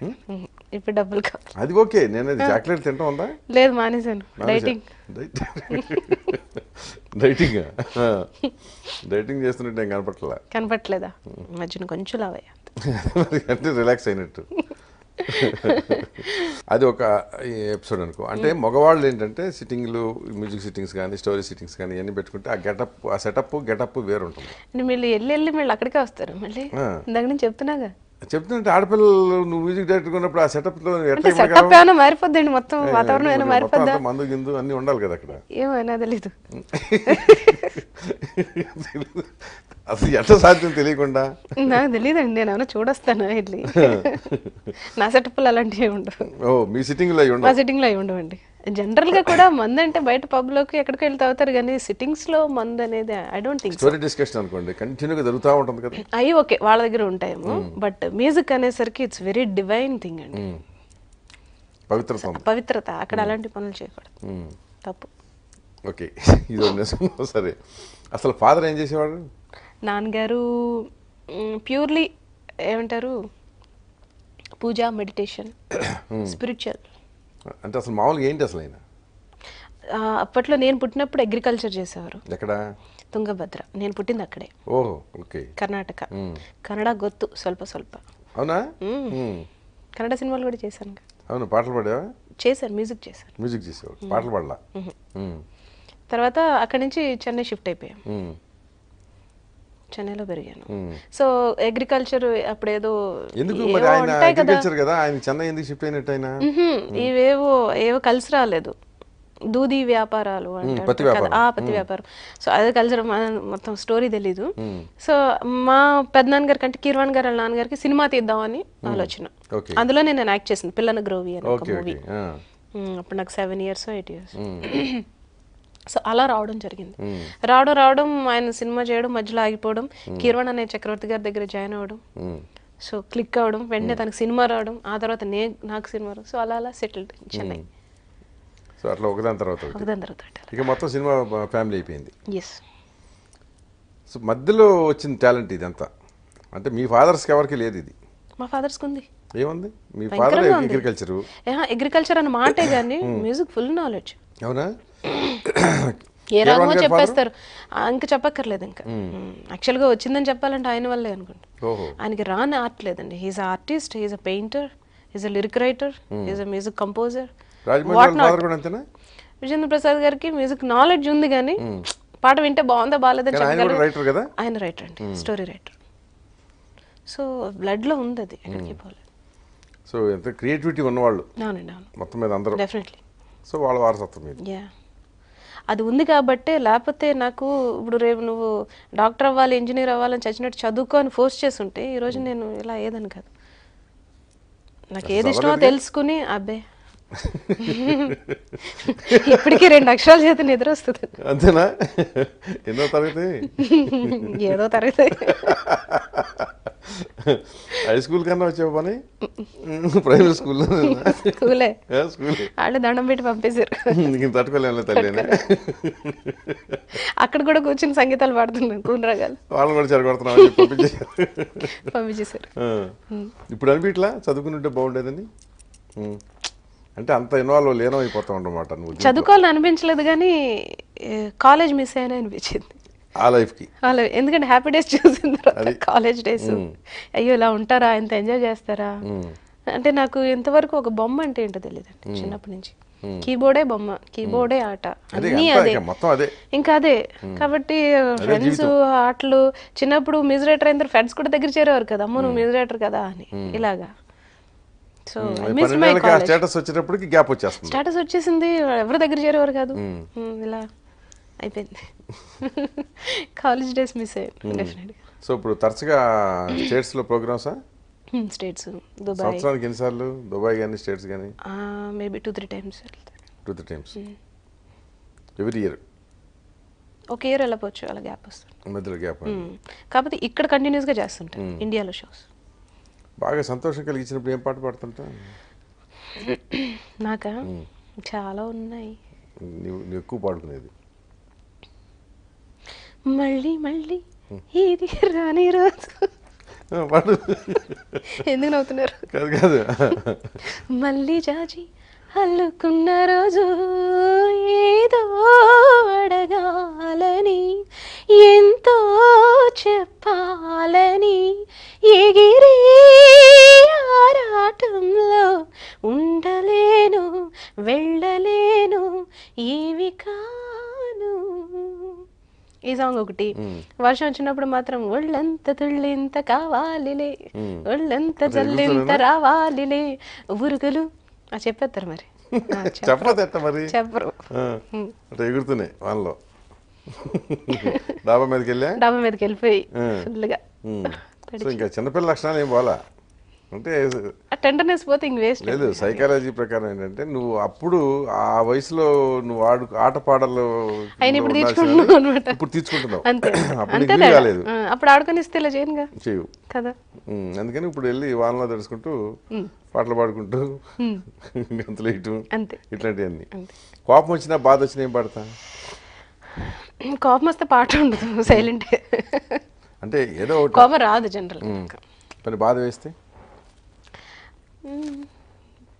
ఇప్పుడు డబ్బులు కావాలి. అది ఓకే. నేను అది చాక్లెట్ తింటా ఉందా? లేదు, మానేశాను. డైటింగ్ డైటింగ్ చేస్తున్నట్టు ఏం కనపట్లేదా? మధ్యన కొంచెం లావయ్యా అంటే రిలాక్స్ అయినట్టు. అది ఒక ఎపిసోడ్ అనుకో. అంటే మగవాళ్ళు ఏంటంటే సిట్టింగ్లు, మ్యూజిక్ సిట్టింగ్స్ కానీ స్టోరీ సిట్టింగ్స్ కానీ ఇవన్నీ పెట్టుకుంటే ఆ గెటప్, ఆ సెటప్ గెటప్ వేరు ఉంటుంది. మళ్ళీ వెళ్ళి అక్కడికే వస్తారు. మళ్ళీ దాని నుంచి చెప్తున్నాగా, చెప్తుంటే ఆడపిల్లలు నువ్వు మ్యూజిక్ డైరెక్టర్ ఉన్నప్పుడు ఆ సెటప్ లో సెటప్ ఏమైనా మారిపోద్దండి, మొత్తం వాతావరణం ఏమైనా మారిపోద్దా? మందు గిందు అన్ని ఉండాలి కదా అక్కడ. ఏమైనా తెలీదు అసలు ఎట్లా సాధ్యం తెలియకుండా. నాకు తెలియదండి, నేను ఏమైనా చూడొస్తాను వెళ్ళి. నా సెటప్లు అలాంటివి ఉండవు. ఓ మీ సిట్టింగ్ లో మా సిట్టింగ్ లో ఉండవండి. జనరల్ గా కూడా మందు అంటే బయట పబ్ లోకి ఎక్కడికి వెళ్తే అవుతారు, కానీ సిట్టింగ్స్ లో మందు అనేది I don't think. Story discussion అనుకోండి కంటిన్యూగా జరుగుతూ ఉంటుంది కదా. అవి ఓకే, వాళ్ళ దగ్గర ఉంటాయేమో. బట్ మ్యూజిక్ అనేసరికి ఇట్స్ వెరీ డివైన్ థింగ్ అండి. పవిత్రత. అక్కడ అలాంటి పనులు చేయకూడదు, తప్పు. ఓకే, ఇది సరే. అసలు ఫాదర్ ఏం చేసేవాడు? నాన్నగారు ప్యూర్లీ ఏమంటారు, పూజ, మెడిటేషన్, స్పిరిచువల్. అంటే అసలు మామూలుగా ఏంటి అసలు ఆయన? అప్పట్లో నేను పుట్టినప్పుడు అగ్రికల్చర్ చేసేవారు. ఎక్కడ? తుంగభద్ర. నేను పుట్టింది అక్కడే. ఓహో, ఓకే. కర్ణాటక. కన్నడ గొత్తు స్వల్ప. అవునా? కన్నడ సినిమాలు కూడా చేశాను. అవును, పాటలు పాడావా? చేశాను, మ్యూజిక్ చేశాను. మ్యూజిక్ చేసేవాడు, పాటలు పాడలా. తర్వాత అక్కడి నుంచి చెన్నై షిఫ్ట్ అయిపోయాం. చెన్నైలో పెరిగాను. సో అగ్రికల్చర్ అప్పుడేదో ఏవో కలిసి రాలేదు. దూది వ్యాపారాలు అంటారు, పత్తి వ్యాపారం. సో అది కలిసి మొత్తం స్టోరీ తెలీదు. సో మా పెద్దనాన్నగారి కంటే కీర్వాణ్ గారు వాళ్ళ నాన్నగారికి సినిమా తీద్దామని ఆలోచన. అందులో నేను యాక్ట్ చేసింది, పిల్లన గ్రోవి అని ఒక మూవీ. అప్పుడు నాకు 7 years 8 years. సో అలా రావడం జరిగింది. రావడం ఆయన సినిమా చేయడం, మధ్యలో ఆగిపోవడం, కీర్వాణ్ అనే చక్రవర్తి గారి దగ్గర జాయిన్ అవ్వడం, సో క్లిక్ అవ్వడం, వెంటనే తనకు సినిమా రావడం, ఆ తర్వాత నాకు సినిమా రావడం. సో అలా సెటిల్డ్ చెన్నై. సో అట్లా ఒకదాని తర్వాత ఇక మొత్తం సినిమా ఫ్యామిలీ అయిపోయింది. ఎస్. సో మధ్యలో వచ్చిన టాలెంట్ ఇదంతా అంటే మీ ఫాదర్స్కి ఎవరికి లేదు ఇది? మా ఫాదర్స్కి ఉంది. ఏముంది? మీ ఫాదర్ అగ్రికల్చర్ అన్న మాటే కానీ మ్యూజిక్ ఫుల్ నాలెడ్జ్. అవునా? ఏ రాగమో చెప్పేస్తారు, ఇంకా చెప్పక్కర్లేదు. ఇంకా యాక్చువల్గా వచ్చిందని చెప్పాలంటే ఆయన వల్లే అనుకుంటా. ఆయనకి రాని ఆర్ట్ లేదండి. He's artist, he's a painter, he's a lyric writer, he's a music composer. Vijendra Prasad గారికి మ్యూజిక్ నాలెడ్జ్ ఉంది కానీ పాట వింటే బాగుందా బాగాలేదని చెప్పగలరు. ఆయన రైటర్ అండి, స్టోరీ రైటర్. సో బ్లడ్ లో ఉంది అది, ఎక్కడికి పోలేదు. సో ఎంత క్రియేటివిటీ ఉన్నవాళ్ళు. అవునండి, అవును, మొత్తం మీద అందరూ డెఫినెట్లీ. సో వాళ్ళ వారసత్వం మీద అది ఉంది కాబట్టి. లేకపోతే నాకు ఇప్పుడు రేపు నువ్వు డాక్టర్ అవ్వాలి, ఇంజనీర్ అవ్వాలని చచ్చినట్టు చదువుకో అని ఫోర్స్ చేస్తుంటే ఈరోజు నేను ఇలా ఏదని కాదు. నాకు ఏది ఇష్టమో తెలుసుకుని అబ్బే ఇప్పటికీ 2 అక్షరాల చేత నిద్ర వస్తుంది. అంతేనా? ఎన్నో తరగతి? ఏదో తరగతి. హై స్కూల్ కన్నా వచ్చే పని ప్రైమరీ స్కూల్లో స్కూలే వాళ్ళు దండం పెట్టి పంపేశారు. తట్టుకోలేము తల్లి. అక్కడ కూడా కూర్చుని సంగీతాలు పాడుతున్నాను, కూనరాగాలు. వాళ్ళని కూడా చెరగొడుతున్నాం పంపించేశారు. ఇప్పుడు అనిపించలా చదువుకుని బాగుండేదని? అంటే అంత ఇన్వాల్వ్ లేనో అయిపోతా ఉండమాట. నువ్వు చదువుకోవాలని అనిపించలేదు కానీ కాలేజ్ మిస్ అయినా అనిపించింది ఆ లైఫ్కి. ఎందుకంటే హ్యాపీ డేస్ చూసిన తర్వాత కాలేజ్ డేస్ అయ్యో ఇలా ఉంటారా, ఇంత ఎంజాయ్ చేస్తారా అంటే నాకు ఇంతవరకు ఒక బొమ్మ అంటే ఏంటో తెలియదండి చిన్నప్పటి నుంచి. కీబోర్డే బొమ్మ, కీబోర్డే ఆట, అన్నీ అదే, ఇంకా అదే. కాబట్టి ఫ్రెండ్స్, ఆటలు. చిన్నప్పుడు మ్యూజిక్ డైరెక్టర్ అయిన ఫ్రెండ్స్ కూడా దగ్గర చేరేవారు కదా, అమ్మ నువ్వు మ్యూజిక్ డైరెక్టర్ కదా అని, ఇలాగా. సో స్టేటస్ వచ్చేటప్పటికి గ్యాప్ వచ్చేస్తుంది. స్టేటస్ వచ్చేసింది, ఎవరి దగ్గర చేరేవారు కాదు. ఇలా అయిపోయింది. కాలేజ్ డేస్ మిస్ అయ్యాను డెఫినెట్గా. సో ఇప్పుడు తరచుగా స్టేట్స్లో ప్రోగ్రామ్సా? States, Dubai. సంవత్సరానికి ఎన్నిసార్లు దుబాయ్ కానీ స్టేట్స్ కానీ? మేబీ 2-3 టైమ్స్ వెళ్తాను. 2-3 టైమ్స్ ఎవ్రీ ఇయర్? ఒక ఇయర్ వెళ్ళపోవచ్చు, అలా గ్యాప్ వస్తుంది, మధ్యలో గ్యాప్. కాకపోతే ఇక్కడ కంటిన్యూస్గా చేస్తుంటాను ఇండియాలో షోస్. బాగా సంతోషం కలిగించినప్పుడు ఏం పాట పాడుతుంటా? నాకా చాలా ఉన్నాయి. నువ్వు ఎక్కువ పాడుకునేది? మళ్ళీ మళ్ళీ ఇది రాని రోజు. పాడు. ఎందుకు నవ్వుతున్నారు? కాదు కాదు. మళ్ళీ జాజి అల్లుకున్న రోజు ఏదో అడగాలని ఎంతో చెప్పాలని ఎగిరే ఆరాటంలో ఉండలేను వెళ్ళలేను ఏవి కాను. ఈ సాంగ్ ఒకటి. వర్షం వచ్చినప్పుడు మాత్రం ఒళ్ళంత తుళ్ళింత కావాలిలే, ఒళ్ళంత జల్లింత రావాలిలే ఉరుగులు చెప్పేస్తారు. మరి చెప్పదెట్ట మరి? చెప్పరు, అంటే ఎగురుతున్నాయి వాళ్ళలో. డాబా మీదకి వెళ్ళిపోయి ఫుల్గా. ఇంకా చిన్నపిల్ల లక్షణాలు ఏం పోలా అంటే టెండర్నెస్ పోతే ఇంక వేస్ట్ లేదు. సైకాలజీ ప్రకారం ఏంటంటే నువ్వు అప్పుడు ఆ వయసులో నువ్వు ఆట పాటలు ఇప్పుడు తీర్చుకుంటున్నావు, అప్పుడు కాలేదు. అప్పుడు ఆడుకొని ఇలా చేయనుగా చేయు కదా. అందుకని ఇప్పుడు వెళ్ళి వానలో తడుచుకుంటూ పాటలు పాడుకుంటూ గంతులు వేయటం ఇట్లాంటివన్నీ. కోపం వచ్చినా బాధ వచ్చినా ఏం పాడతా? కోపం వస్తే పాట ఉండదు, సైలెంట్. అంటే ఏదో కోపం రాదు జనరల్. కానీ బాధ వేస్తే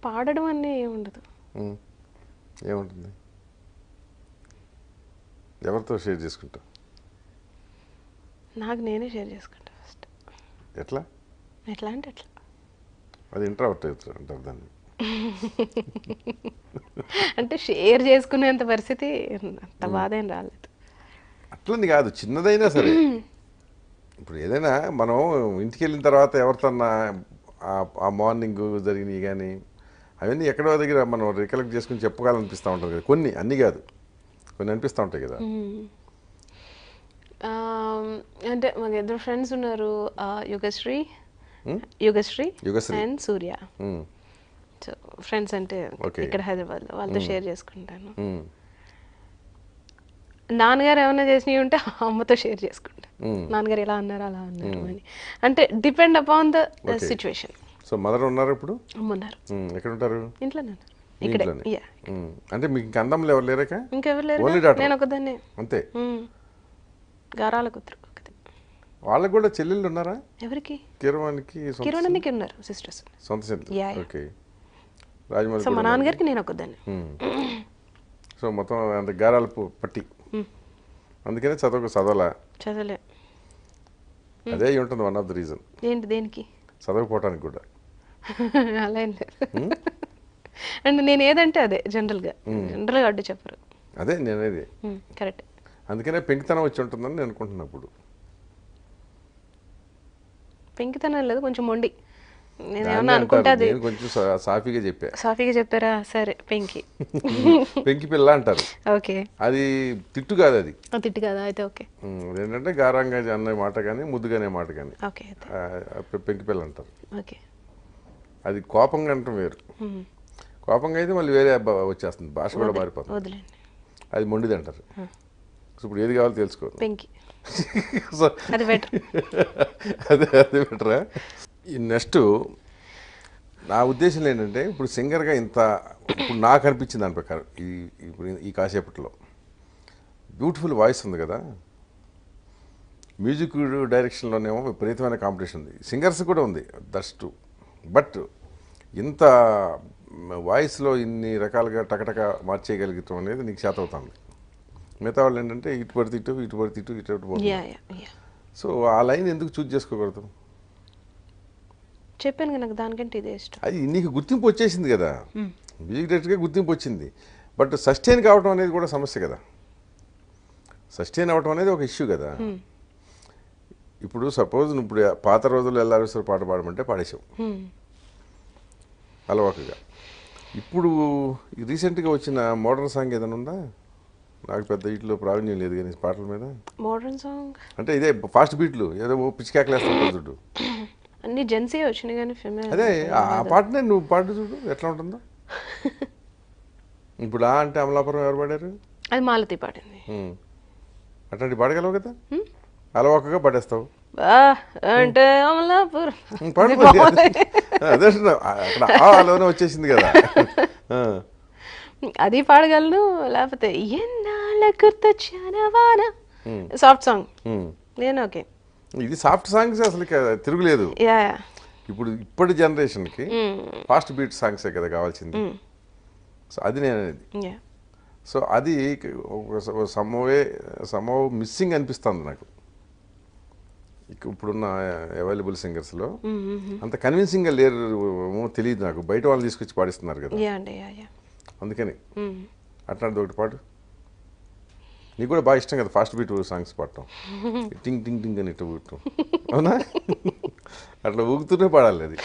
పాడడం అన్నీ ఏముండదు. ఏముంటుంది? ఎవరితో షేర్ చేసుకుంటా? నాకు నేనే షేర్ చేసుకుంటా ఫస్ట్. ఎట్లా అంటే అట్లా. అది ఇంట్రావర్ట్ అంటారు దాన్ని. అంటే షేర్ చేసుకునేంత పరిస్థితి అంత బాధ ఏం రాలేదు. అట్లని కాదు, చిన్నదైనా సరే. ఇప్పుడు ఏదైనా మనం ఇంటికి వెళ్ళిన తర్వాత ఎవరితోన్నా ఆ మార్నింగ్ జరిగినవి కానీ అవన్నీ ఎక్కడో దగ్గర మనం రికలెక్ట్ చేసుకుని చెప్పగలనిపిస్తూ ఉంటుంది కదా. కొన్ని, అన్నీ కాదు, కొన్ని అనిపిస్తూ ఉంటాయి కదా. అంటే మాకు ఇద్దరు ఫ్రెండ్స్ ఉన్నారు, యుగశ్రీ అండ్ సూర్య. సో ఫ్రెండ్స్ అంటే ఇక్కడ హైదరాబాద్లో, వాళ్ళతో షేర్ చేసుకుంటాను. నాన్నగారు ఏమైనా చేసినవి ఉంటే అమ్మతో షేర్ చేసుకుంటా. నాన్నగారు ఎలా అన్నారు అలా అన్నారు అని. అంటే depend upon the situation. So mother ఉన్నారు ఇప్పుడు? అమ్మ ఉన్నారు. ఎక్కడ ఉంటారు? ఇంట్లోనే. అంటే మీకు ఇంకా అందములు ఎవరు లేరక? ఇంకెవరు లేరు, నేను ఒకదాన్నే. అంతే. గారాల కూతురు ఒకటి. వాళ్ళకి కూడా చెల్లెళ్ళు ఉన్నారా? ఎవరికి? కిరణానికి ఉన్నారు సిస్టర్స్, సొంత చెల్లెలు. ఓకే. రాజమౌళి. సో మా నాన్నగారికి నేను ఒకదాన్ని. సో మొత్తం అంత గారాల పట్టి. అందుకనే చదవలే. అదే ఉంటుంది వన్ ఆఫ్ ద రీజన్. ఏంటి? దేనికి? చదవకపోవటానికి కూడా. అలా ఏం లేదు. అండ్ నేను ఏదంటే అదే జనరల్గా అడ్డు చెప్పరు. అదే నేనేది కరెక్ట్. అందుకనే పెంకితనం వచ్చి ఉంటుందని నేను అనుకుంటున్నా. ఇప్పుడు పెంకితనం లేదు, కొంచెం మొండి. నేనేమన్నా అనుకుంటా, కొంచెం సాఫీగా చెప్పారా? సరే, పెంకి పిల్ల అంటారు. ఓకే. అది తిట్టు కాదు, అది తిట్టు కాదా? అయితే ఓకే. ఏంటంటే గారంగా అనే మాట కానీ ముద్దుగానే మాట కానీ పెంకి పిల్ల అంటారు. ఓకే. అది కోపంగా అంటాం వేరు. కోపంగా అయితే మళ్ళీ వేరే వచ్చేస్తుంది, భాష కూడా మారిపోతుంది. అది మొండిది అంటారు. ఇప్పుడు ఏది కావాలో తెలుసుకో. అదే బెటరా? నెక్స్ట్ నా ఉద్దేశం ఏంటంటే, ఇప్పుడు సింగర్గా ఇప్పుడు నాకు అనిపించింది దాని ప్రకారం ఇప్పుడు ఈ కాసేపట్లో బ్యూటిఫుల్ వాయిస్ ఉంది కదా. మ్యూజిక్ డైరెక్షన్లోనేమో విపరీతమైన కాంపిటీషన్ ఉంది, సింగర్స్ కూడా ఉంది, దట్స్ ట్రూ. బట్ ఇంత వాయిస్లో ఇన్ని రకాలుగా టకటక మార్చేయగలుగుతాం అనేది నీకు చేత అవుతుంది. మిగతా వాళ్ళు ఏంటంటే ఇటు పడితే ఇటు పోతుంది. సో ఆ లైన్ ఎందుకు చూజ్ చేసుకోకూడదు? చెప్పాను నాకు దానికంటే ఇదే ఇష్టం. అది నీకు గుర్తింపు వచ్చేసింది కదా, మ్యూజిక్ డైరెక్టర్గా గుర్తింపు వచ్చింది. బట్ సస్టైన్ కావడం అనేది కూడా సమస్య కదా. సస్టైన్ అవ్వడం అనేది ఒక ఇష్యూ కదా. ఇప్పుడు సపోజ్ నువ్వు ఇప్పుడు పాత రోజుల్లో ఎల్లారేశ్వర పాట పాడమంటే పాడేసావు అలవాకుగా. ఇప్పుడు రీసెంట్గా వచ్చిన మోడర్న్ సాంగ్ ఏదైనా ఉందా? నాకు పెద్ద వీటిలో ప్రావీణ్యం లేదు కానీ పాటల మీద. మోడర్న్ సాంగ్ అంటే ఇదే ఫాస్ట్ బీట్లు ఏదో పిచ్చికాకలేస్తుంటుంది చూడు. అన్ని జెన్సీ వచ్చినాయి కానీ ఫిమేల్. అదే ఆ పాటనే నువ్వు పాడు చూడు ఎట్లా ఉంటుందో. ఇప్పుడు అంటే అమలాపురం ఎవరు పాడారు? అది మాలతి పాడింది. అట్లాంటి పాడగలవు కదా, అలవాకగా పాడేస్తావు అంటే అమలాపురం అదే అక్కడ ఆలోనే వచ్చేసింది కదా. అది పాడగలను. లేకపోతే ఎన్నాళ్ళ గుర్తొచ్చానవానా సాఫ్ట్ సాంగ్ నేను ఓకే. ఇది సాఫ్ట్ సాంగ్స్ అసలు తిరుగులేదు. ఇప్పటి జనరేషన్కి ఫాస్ట్ బీట్ సాంగ్సే కదా కావాల్సింది. సో అది నేను అనేది. సో అది సమ్హౌ మిస్సింగ్ అనిపిస్తుంది నాకు ఇప్పుడున్న అవైలబుల్ సింగర్స్లో. అంత కన్విన్సింగ్గా లేరు తెలియదు నాకు, బయట వాళ్ళు తీసుకొచ్చి పాడిస్తున్నారు కదా, అందుకని అట్లాంటిది ఒకటి పాడు. నీకు కూడా బాగా ఇష్టం కదా ఫాస్ట్ బీట్ సాంగ్స్ పాడటం, టింగ్ టింగ్ టింగ్ అని ఇట్లా ఊగటం, అవునా? అట్లా ఊగుతూనే పాడాలి అది.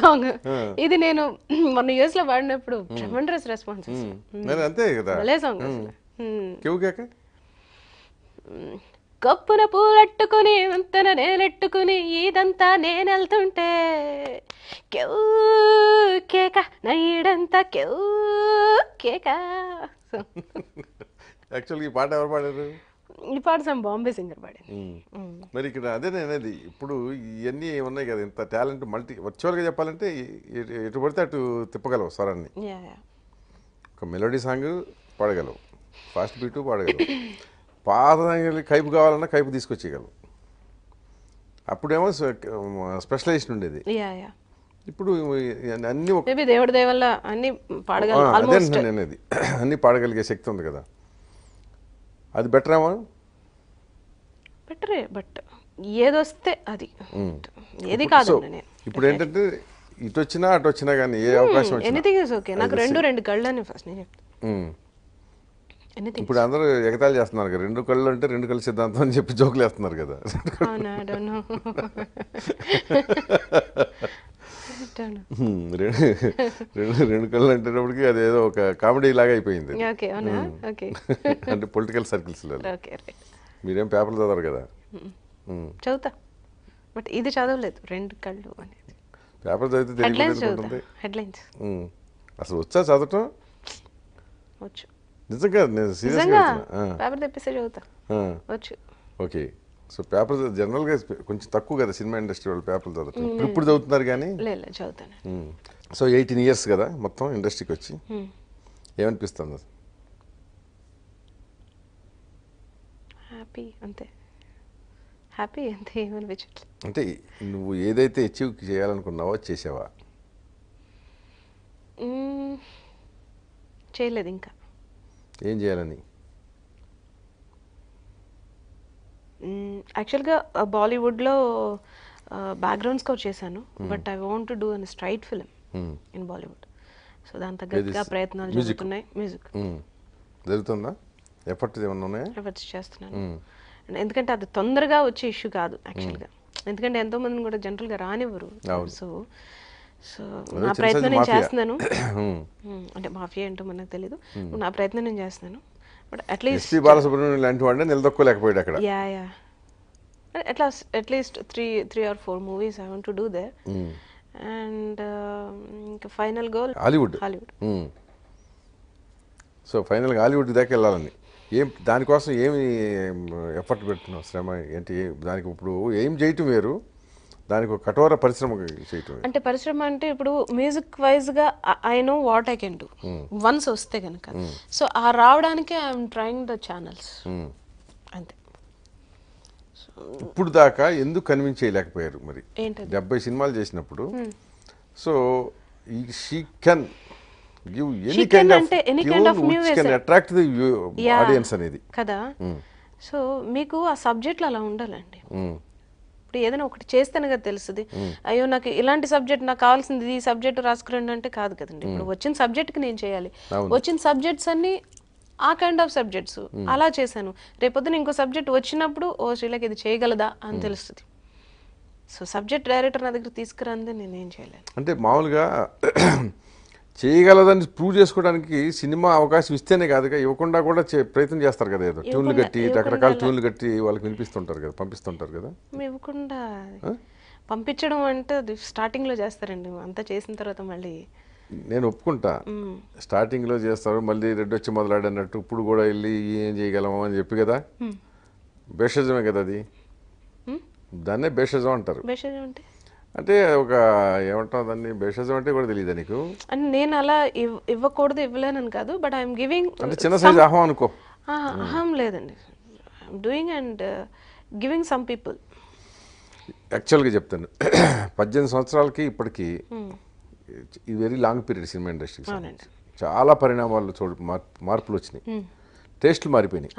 సాంగ్ ఇది నేను మొన్న యూఎస్ లో పాడినప్పుడు ట్రెమెండరస్ రెస్పాన్స్. అంతే కదా సాంగ్. కప్పున పూలెట్టుకుని వంతన నేలెట్టుకుని ఇదంతా నేనెళ్తుంటే కెవ్ కేక నయ్యడంతా కెవ్ కేక. యాక్చువల్గా ఈ పాట ఎవరు పాడారు? ఈ పాట సమ్ బాంబే సింగర్ పాడింది. మరి ఇక్కడ అదే అనేది ఇప్పుడు ఇవన్నీ ఉన్నాయి కదా, ఇంత టాలెంట్ వర్చువల్గా చెప్పాలంటే ఎటు పడితే అటు తిప్పగలవు స్వరాన్ని. ఒక మెలోడీ సాంగ్ పాడగలవు, ఫాస్ట్ బీటు పాడగలవు, పాత కైపు కావాలన్నా కైపు తీసుకొచ్చేయగలవు. అప్పుడేమో స్పెషలైజేషన్ ఉండేది. ఇప్పుడు అన్ని దేవుడి దయ వల్ల అన్ని పాడగలిగే అనేది అన్ని పాడగలిగే శక్తి ఉంది కదా, అది బెటర్ ఏమో. బెటరే, బట్ ఏదొస్తే అది ఏది కాదు. ఇప్పుడు ఏంటంటే ఇటు వచ్చినా అటు వచ్చినా కానీ ఏ అవకాశం వచ్చినా ఎనీథింగ్ ఇస్ ఓకే. నాకు రెండు కళ్ళు అని ఫస్ట్ నేను చెప్తాను. ఇప్పుడు అందరూ ఎగతాళి చేస్తున్నారు కదా, రెండు కళ్ళు అంటే రెండు కళ్ళు సిద్ధాంతం అని చెప్పి జోకులు వేస్తున్నారు కదా. రెండు కళ్ళు అంటేటప్పటికి అదేదో ఒక కామెడీ లాగా అయిపోయింది. అంటే పొలిటికల్ సర్కిల్స్లో. మీరేం పేపర్లు చదవరు కదా? చదువుతా, బట్ ఇది చదవలేదు. రెండు కళ్ళు అనేది పేపర్ చదివితే హెడ్లైన్స్. అసలు వచ్చా చదవటం? వచ్చు. నిజంగా నేను సీరియస్గా పేపర్ తెప్పిస్తే చదువుతా, వచ్చు. ఓకే. సో పేపర్ జనరల్గా కొంచెం తక్కువ కదా సినిమా ఇండస్ట్రీ వాళ్ళు పేపర్లు చదవటం. ఇప్పుడు చదువుతున్నారు కానీ. చదువుతాను. సో 18 years కదా మొత్తం ఇండస్ట్రీకి వచ్చి, ఏమనిపిస్తుంది? హ్యాపీ అంతే, హ్యాపీ అంతే, ఏమనిపించట్లేదు. అంటే నువ్వు ఏదైతే అచీవ్ చేయాలనుకున్నావో చేసావా? చేయలేదు ఇంకా. ఏం చేయాలని? యాక్చువల్గా బాలీవుడ్లో బ్యాక్గ్రౌండ్ స్కోర్ చేశాను, but I want to do an straight film in Bollywood. So దాని తగ్గట్టుగా ప్రయత్నాలు జరుగుతున్నాయి. మ్యూజిక్ జరుగుతుందా? ఎఫర్ట్స్ ఏమన్నా ఉన్నాయా? ఎఫర్ట్స్ చేస్తున్నాను. ఎందుకంటే అది తొందరగా వచ్చే ఇష్యూ కాదు యాక్చువల్గా, ఎందుకంటే ఎంతో మందిని కూడా జనరల్గా రానివ్వరు. సో నా ప్రయత్నం నేను చేస్తున్నాను. అంటే మాఫియా ఏంటో మనకు తెలీదు, నా ప్రయత్నం నేను చేస్తున్నాను. బట్ అట్లీస్ట్ బాలసుబ్రహ్మణ్యం లాంటి వాడిని నిలదొక్కలేకపోయాడు అక్కడ. At least 3 or 4 movies I want to do there. And ఇంకా ఫైనల్ గోల్ హాలీవుడ్. సో ఫైనల్గా హాలీవుడ్ దాకా వెళ్ళాలని దానికోసం ఏమి ఎఫర్ట్ పెడుతున్నావు, శ్రమ ఏంటి దానికి? ఇప్పుడు ఏం చేయటం వేరు, దానికి ఒక కఠోర పరిశ్రమ చేయటం. అంటే పరిశ్రమ అంటే ఇప్పుడు మ్యూజిక్ వైజ్గా I know what I can do once వస్తే కనుక. సో ఆ రావడానికి ఐఎమ్ ట్రయింగ్ ద ఛానల్స్ అంతే. ఇప్పుడు దాకా ఎందుకు కన్విన్స్ చేయలేకపోయారు మరి? 70 సినిమాలు చేసినప్పుడు. So she can give any kind of music can attract the audience అనేది కదా. సో మీకు ఆ సబ్జెక్ట్లు అలా ఉండాలండి. ఇప్పుడు ఏదైనా ఒకటి చేస్తేనే కదా తెలుస్తుంది. అయ్యో నాకు ఇలాంటి సబ్జెక్ట్ నాకు కావాల్సింది ఈ సబ్జెక్ట్ రాసుకురండి అంటే కాదు కదండి. ఇప్పుడు వచ్చిన సబ్జెక్ట్కి నేను చేయాలి. వచ్చిన సబ్జెక్ట్స్ అన్ని ఆ కైండ్ ఆఫ్ సబ్జెక్ట్స్ అలా చేశాను. రేపొద్దున ఇంకో సబ్జెక్ట్ వచ్చినప్పుడు ఓ శ్రీలకి ఇది చేయగలదా అని తెలుస్తుంది. సో సబ్జెక్ట్ డైరెక్టర్ నా దగ్గర తీసుకురందే నేనేం చేయలేను. అంటే మామూలుగా చేయగలదని ప్రూవ్ చేసుకోవడానికి సినిమా అవకాశం ఇస్తేనే కాదుగా, ఇవ్వకుండా కూడా ప్రయత్నం చేస్తారు కదా, ఏదో ట్యూన్లు కట్టి రకరకాల ట్యూన్లు కట్టి వాళ్ళకి వినిపిస్తుంటారు కదా, పంపిస్తుంటారు కదా. ఇవ్వకుండా పంపించడం అంటే అది స్టార్టింగ్లో చేస్తారండి, అంతా చేసిన తర్వాత మళ్ళీ. నేను ఒప్పుకుంటా, స్టార్టింగ్లో చేస్తారు, మళ్ళీ రెడ్డి వచ్చి మొదలాడన్నట్టు ఇప్పుడు కూడా వెళ్ళి ఏం చేయగలమో అని చెప్పి కదా. భేషజమే కదా అది, దాన్నే భేషజం అంటారు. భేషజం అంటే అంటే ఒక ఏమంటావు దాన్ని, భేషజం అంటే కూడా తెలియదా నీకు? అంటే నేను అలా ఇవ్వకూడదు ఇవ్వలేనని కాదు, బట్ ఐఎమ్ గివింగ్. అంటే చిన్న సైజ్ అహం అనుకో. అహం లేదండి, I'm doing and giving some people. యాక్చువల్గా చెప్తాను, 18 సంవత్సరాలకి ఇప్పటికీ ఈ వెరీ లాంగ్ పీరియడ్ సినిమా ఇండస్ట్రీకి చాలా పరిణామాలు మార్పులు వచ్చినాయి, టేస్ట్లు మారిపోయినాయి.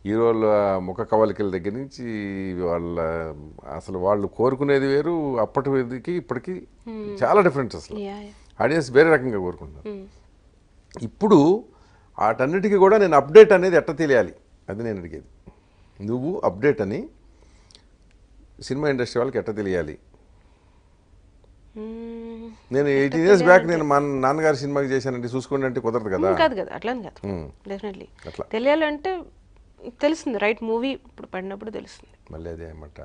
హీరోల ముఖ కవలికల దగ్గర నుంచి అసలు వాళ్ళు కోరుకునేది వేరు, అప్పటికి ఇప్పటికి చాలా డిఫరెన్స్. అసలు ఆడియన్స్ వేరే రకంగా కోరుకుంటున్నారు. ఇప్పుడు వాటన్నిటికీ కూడా నేను అప్డేట్ అనేది ఎట్లా తెలియాలి అది నేను అడిగేది. నువ్వు అప్డేట్ అని సినిమా ఇండస్ట్రీ వాళ్ళకి ఎట్లా తెలియాలి? నేను 18 years బ్యాక్ నేను మా నాన్నగారి సినిమాకి చేశానంటే చూసుకోండి అంటే కుదరదు కదా. కాదు కదా, అట్లా కాదు, డెఫినెట్లీ తెలియాలంటే తెలుస్తుంది. రైట్ మూవీ ఇప్పుడు పడినప్పుడు తెలుస్తుంది. మళ్ళీ అదే అన్నమాట,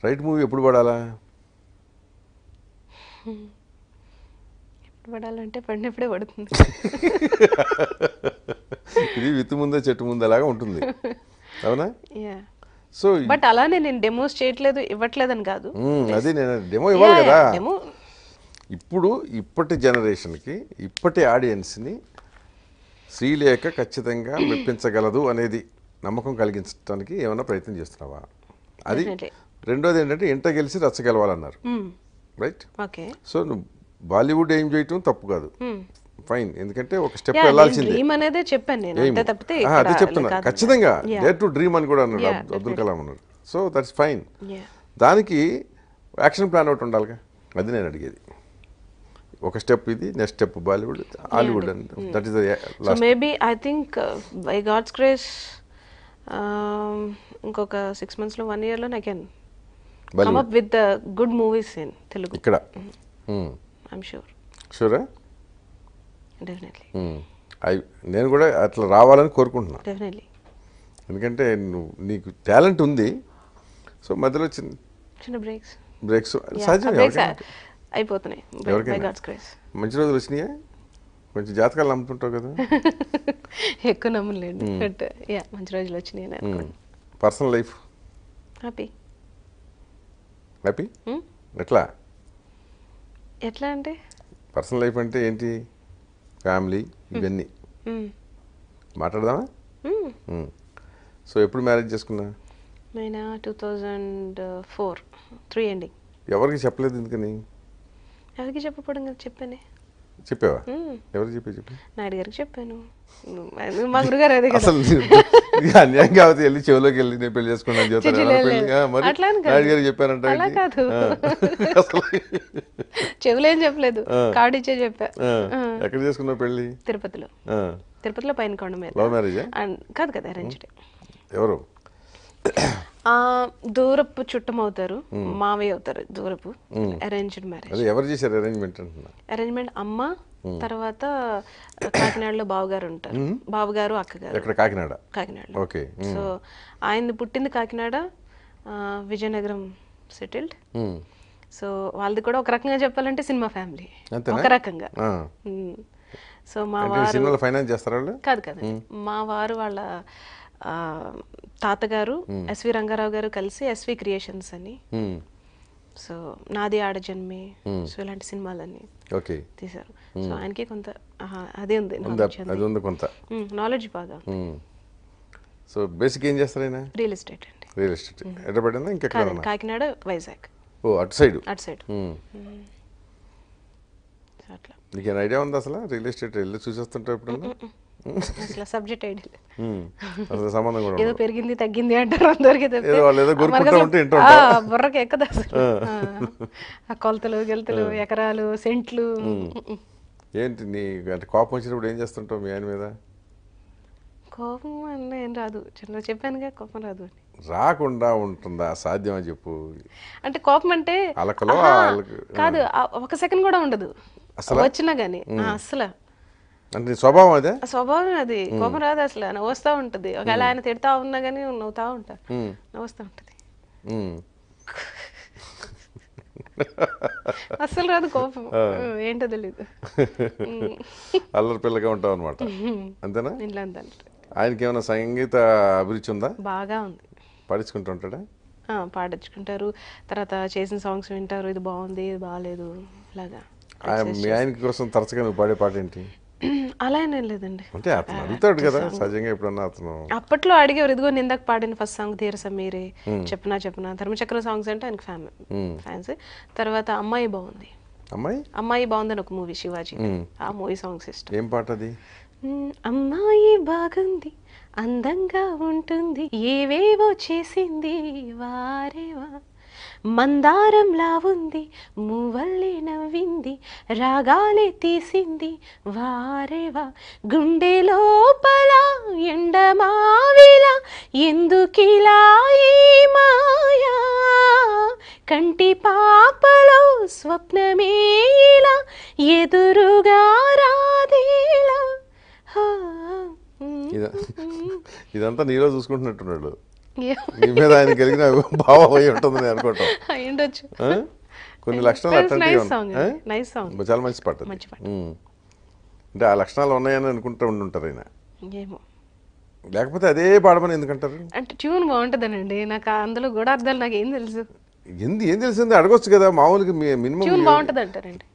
రైట్ మూవీ ఎప్పుడు పడాలా? ఎప్పుడు పడాలంటే పడినప్పుడే పడుతుంది. ఇది విత్తు ముందే చెట్టు ముందే లాగా ఉంటుంది, అవునా? సో బట్ అలానే నేను డెమోస్ చేయట్లేదు, ఇవ్వట్లేదని కాదు. అది నేను డెమో ఇవ్వాలి కదా. ఇప్పుడు ఇప్పటి జనరేషన్కి ఇప్పటి ఆడియన్స్ని శ్రీలేఖ ఖచ్చితంగా మెప్పించగలదు అనేది నమ్మకం కలిగించడానికి ఏమైనా ప్రయత్నం చేస్తున్నావా? అది రెండోది ఏంటంటే ఇంట గెలిచి రచ్చగలవాలన్నారు, రైట్? సో నువ్వు బాలీవుడ్ ఏం చేయటం తప్పు కాదు, ఫైన్, ఎందుకంటే ఒక స్టెప్ వెళ్ళాల్సిందే. అదే చెప్తున్నా, ఖచ్చితంగా డేర్ టు డ్రీమ్ అని కూడా అన్నాడు అబ్దుల్ కలాం అన్నాడు. సో దట్స్ ఫైన్, దానికి యాక్షన్ ప్లాన్ ఒకటి ఉండాలిగా, అది నేను అడిగేది. ఒక స్టెప్ ఇది, next step Bollywood, Hollywood, and that is the last. Maybe I think by God's grace ఇంకొక 6 months లో 1 year లో I can come up with the good movies in Telugu ఇక్కడ. I'm sure. షూరా? డెఫినెట్లీ. నేను కూడా అట్లా రావాలని కోరుకుంటున్నా, డెఫినెట్లీ. ఎందుకంటే నీకు టాలెంట్ ఉంది. సో మధ్యలో చిన్న బ్రేక్స్ సహజం, అయిపోతున్నాయి. మంచి రోజులు వచ్చినాయా? కొంచెం జాతకాలు నమ్ముతుంటావు కదా. ఎక్కువ నమ్మలేదు, బట్ యా మంచి రోజులు వచ్చినాయి. Personal life happy. ఎట్లా అంటే పర్సనల్ లైఫ్ అంటే ఏంటి? ఫ్యామిలీ ఇవన్నీ మాట్లాడదామా? సో ఎప్పుడు మ్యారేజ్ చేసుకున్నా? నేను 2004 3 ఎండింగ్. ఎవరికి చెప్పలేదు ఎందుకని? ఎవరికి చెప్పకపోవడం కదా, చెప్పానే. చెప్పావా? ఎవరికి చెప్పి? నాయుడు గారికి చెప్పాను. మా గురుగారు అదే కదా. అసలు అన్యాయం కావచ్చు, వెళ్ళి చెవులోకి వెళ్ళి నేను పెళ్లి చేసుకున్నాను చెప్తాను, నాయుడు గారికి చెప్పానంట. అలా కాదు, చెవులు ఏం చెప్పలేదు, కార్డు ఇచ్చే చెప్పా. ఎక్కడ చేసుకున్నావు పెళ్లి? తిరుపతిలో. తిరుపతిలో పైన కొండ మీద. Love marriage? కాదు కదా, అరేంజ్డ్. ఎవరు? దూరపు చుట్టం అవుతారు, మావయ్య అవుతారు దూరపు. Arranged marriage. ఎవరు చేశారు అరేంజ్మెంట్? అంటున్నా అరేంజ్మెంట్ అమ్మ, తర్వాత కాకినాడలో బావగారు ఉంటారు, బావగారు అక్కగారు. ఎక్కడ? కాకినాడ. కాకినాడలో. ఓకే. సో ఆయన పుట్టింది కాకినాడ, విజయనగరం సెటిల్డ్. సో వాళ్ళది కూడా ఒక రకంగా చెప్పాలంటే సినిమా ఫ్యామిలీ, ఒక రకంగా. సో మా వారు ఫైనాన్స్ చేస్తారు వాళ్ళు? కాదు కదా, మా వారు వాళ్ళ తాతగారు ఎస్వి రంగారావు గారు కలిసి ఎస్వి క్రియేషన్స్ అని, సో నాది ఆడజన్మే, సో ఇలాంటి సినిమాలన్నీ తీశారు. సో ఆయనకి కొంత అదే ఉంది, నాలెడ్జ్ బాగా. సో బేసిక్ ఏం చేస్తారు ఆయన? రియల్ ఎస్టేట్ అండి. రియల్ ఎస్టేట్ ఎక్కడ పడిందా? ఇంకెక్కడ? కాకినాడ, వైజాగ్. ఓ అటు సైడ్. అటు సైడ్. అట్లా. నీకు ఐడియా ఉందా అసలు రియల్ ఎస్టేట్? వెళ్ళి చూసేస్తుంటావు ఎప్పుడన్నా? అసలు సబ్జెక్ట్ ఐడియా లేదు. అసలు సంబంధం కూడా ఏదో పెరిగింది తగ్గింది అంటారు అందరికి తప్పితే ఏదో వాళ్ళు ఏదో కొరుక్కుంటూ ఉంటే వింటూ బుర్రకి ఎక్కదు అసలు. ఆ కొలతలు గెలతలు ఎకరాలు సెంట్లు. ఏంటి నీ అంటే కోపం వచ్చినప్పుడు ఏం చేస్తుంటావు మీ ఆయన మీద? కోపం అన్న ఏం రాదు, చిన్న చెప్పానుగా కోపం రాదు అని. రాకుండా ఉంటుందా? సాధ్యమా చెప్పు. అంటే కోపం అంటే అలకలో కాదు, ఒక సెకండ్ కూడా ఉండదు వచ్చినా గానీ. అసలు అంటే నీ స్వభావం అదే? స్వభావం అది. కోపం రాదు అసలు, నవ్వుస్తూ ఉంటది. ఒకవేళ ఆయన తిడతా ఉన్నా గానీ నవ్వుతా ఉంటా, నవ్వుస్తూ ఉంటది. అస్సలు రాదు కోపం, ఏంటో తెలీదు. అల్లరి పిల్లగా ఉంటావు అనమాట, అంతేనా? ఇంట్లో అంతా. ఆయనకి ఏమైనా సంగీత అభిరుచి ఉందా? బాగా ఉంది. పాడించుకుంటూ ఉంటాడా? పాడించుకుంటారు, తర్వాత చేసిన సాంగ్స్ వింటారు, ఇది బాగుంది ఇది బాగాలేదు ఇలాగా. మీ ఆయన కోసం తరచుగా నువ్వు పాడే పాట ఏంటి? అలా ఏం లేదండి, అంటే అతను అడుగుతాడు కదా సహజంగా ఎప్పుడన్నా. అతను అప్పట్లో అడిగేవారు, ఇదిగో ఇందాక పాడిన ఫస్ట్ సాంగ్ ధీరస మీరే, చెప్పనా చెప్పనా, ధర్మచక్ర సాంగ్స్ అంటే ఆయనకి ఫ్యాన్స్. తర్వాత అమ్మాయి బాగుంది, అమ్మాయి బాగుందని ఒక మూవీ శివాజీ, ఆ మూవీ సాంగ్స్ ఇష్టం. ఏం పాట అది? అమ్మాయి బాగుంది, అందంగా ఉంటుంది, ఏవేవో చేసింది వారేవా, మందారంలా ఉంది, మూవల్లే నవ్వింది, రాగాలే తీసింది వారేవా, గుండె లోపల ఎండమావిలా ఎందుకిలా ఈ మాయా, కంటి పాపలో స్వప్నమే ఇలా ఎదురుగా రాదేలా. ఇదంతా నీలో చూసుకుంటున్నట్టున్నాడు. నీ మీద ఆయన కలిగిన భావం అయి ఉంటుందని అనుకోవటం అయ్యుండొచ్చు. కొన్ని లక్షణాలు అట్లాంటివి చాలా మంచి పాట. అంటే ఆ లక్షణాలు ఉన్నాయని అనుకుంటూ ఉండుంటారు ఆయన. ఏమో, లేకపోతే అదే పాడమని ఎందుకంటారు? అంటే ట్యూన్ బాగుంటుందనండి, నాకు అందులో కూడా అర్థాలు నాకు ఏం తెలుసు. ఏం తెలిసింది అడగొచ్చు కదా మామూలుగా. మినిమం ట్యూన్ బాగుంటుంది అంటారండి.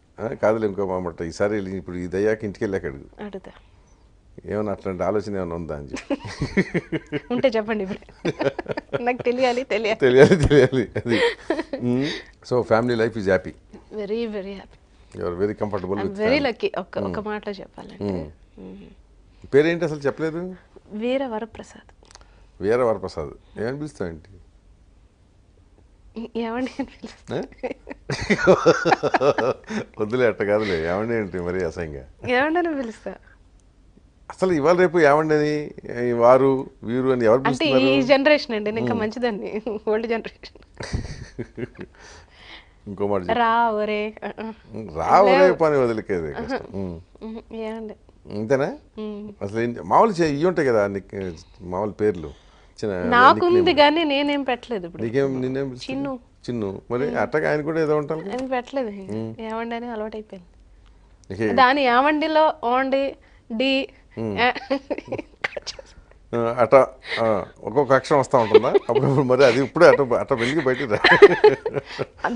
కాదులే ఇంకో మాట, ఈసారి ఇప్పుడు ఇది అయ్యాక ఇంటికి వెళ్ళాక అడుగు, అడుగుతా ఏమన్నా అట్లాంటి ఆలోచన ఏమైనా ఉందా అని చెప్పి. ఉంటే చెప్పండి, నాకు తెలియాలి అది. So family life is happy, very very happy, you are very comfortable, very lucky. ఒక మాటలో చెప్పాలంటే. పేరేంటి అసలు చెప్పలేదు? వీర వరప్రసాద్. వీర వరప్రసాద్. ఏమని పిలుస్తావు ఏంటి? ఏమండి అని పిలుస్తా. వద్దులే అట్ట కాదులే, ఏమండి ఏంటి మరి అసహ్యంగా? ఏమండి అని పిలుస్తా. అసలు ఇవాళ రేపు ఏమండి అని, వారు వీరు అని ఎవరు అంటే ఈ జనరేషన్ అండి, ఇంకా మంచిదాన్ని, ఓల్డ్ జనరేషన్. ఇంకో మాట రావరే పని వదిలికేది ఏమండి అంతేనా? అసలు మామూలు ఇవి ఉంటాయి కదా మామూలు పేర్లు. నాకుంది కానీ నేనేం పెట్టలేదు. ఇప్పుడు నీకేం నిన్నేం చిన్ను చిన్ను మరి అట్టగా ఆయన కూడా ఏదో ఉంటాను నేను పెట్టలేదు. ఏమండి అని అలవాటు అయిపోయింది. దాని ఏమండిలో ఓండి డి అట్ట ఒక్కొక్క అక్షరం వస్తూ ఉంటుందా అప్పుడప్పుడు? మరి అది ఇప్పుడే అట్ట వెలిగి బయట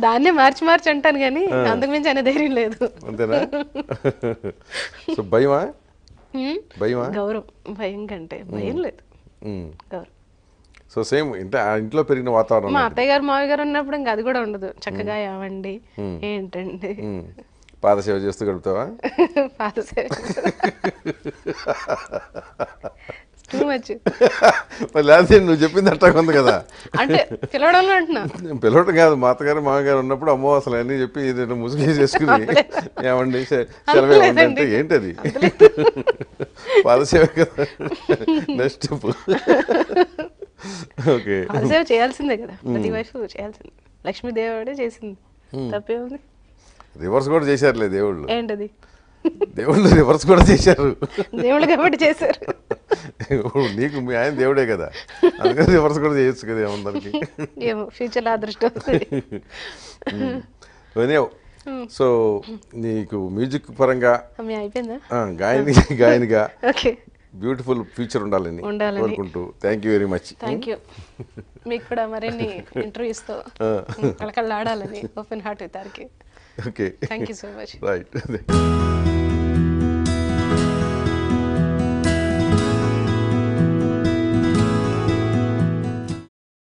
దాన్నే మార్చి అంటాను కానీ అందుకు మించి అనే ధైర్యం లేదు. అంతేనా? సో భయమా? గౌరవం. భయం కంటే భయం లేదు, గౌరవం. సో సేమ్ ఇంట్లో పెరిగిన వాతావరణం. మా అత్తయ్య గారు మావి గారు ఉన్నప్పుడు ఇంకా అది కూడా ఉండదు. చక్కగా ఏమండి ఏంటండి పాదసేవ చేస్తూ గడుపుతావా? పాదసేవ లేకపోతే నువ్వు చెప్పింది అట్టాగా ఉంది కదా. అంటే పిలవడంలో అంటున్నా, పిలవడం కాదు. మా అత్తగారు మామగారు ఉన్నప్పుడు అమ్మో అసలు అన్నీ చెప్పి ముసుగు చేసుకుని ఏమండి సెలవు అంటే ఏంటది పాదసేవ కదా. నెక్స్ట్ ఓకే, పాదసేవ చేయాల్సిందే కదా, ప్రతి వైఫ్ చేయాల్సిందే. లక్ష్మీదేవి చేసింది, తప్పే ఉంది. రివర్స్ కూడా చేశారులే దేవుళ్ళు. ఏంటది? దేవుళ్ళు రివర్స్ కూడా చేశారు. దేవుళ్ళు కాబట్టి చేశారు. నీకు మీ ఆయన దేవుడే కదా, అందుకని రివర్స్ కూడా చేయొచ్చు కదా ఏమందరికి. ఏమో ఫ్యూచర్లో అదృష్టం. సో నీకు మ్యూజిక్ పరంగా అయిపోయిందా? గాయనిగా బ్యూటిఫుల్ ఫ్యూచర్ ఉండాలని కోరుకుంటూ thank you very much. Thank you. మీకు కూడా మరిన్ని ఇంటర్వ్యూస్తో కళకళ ఆడాలని open heart with RK. Okay, thank you so much. Right.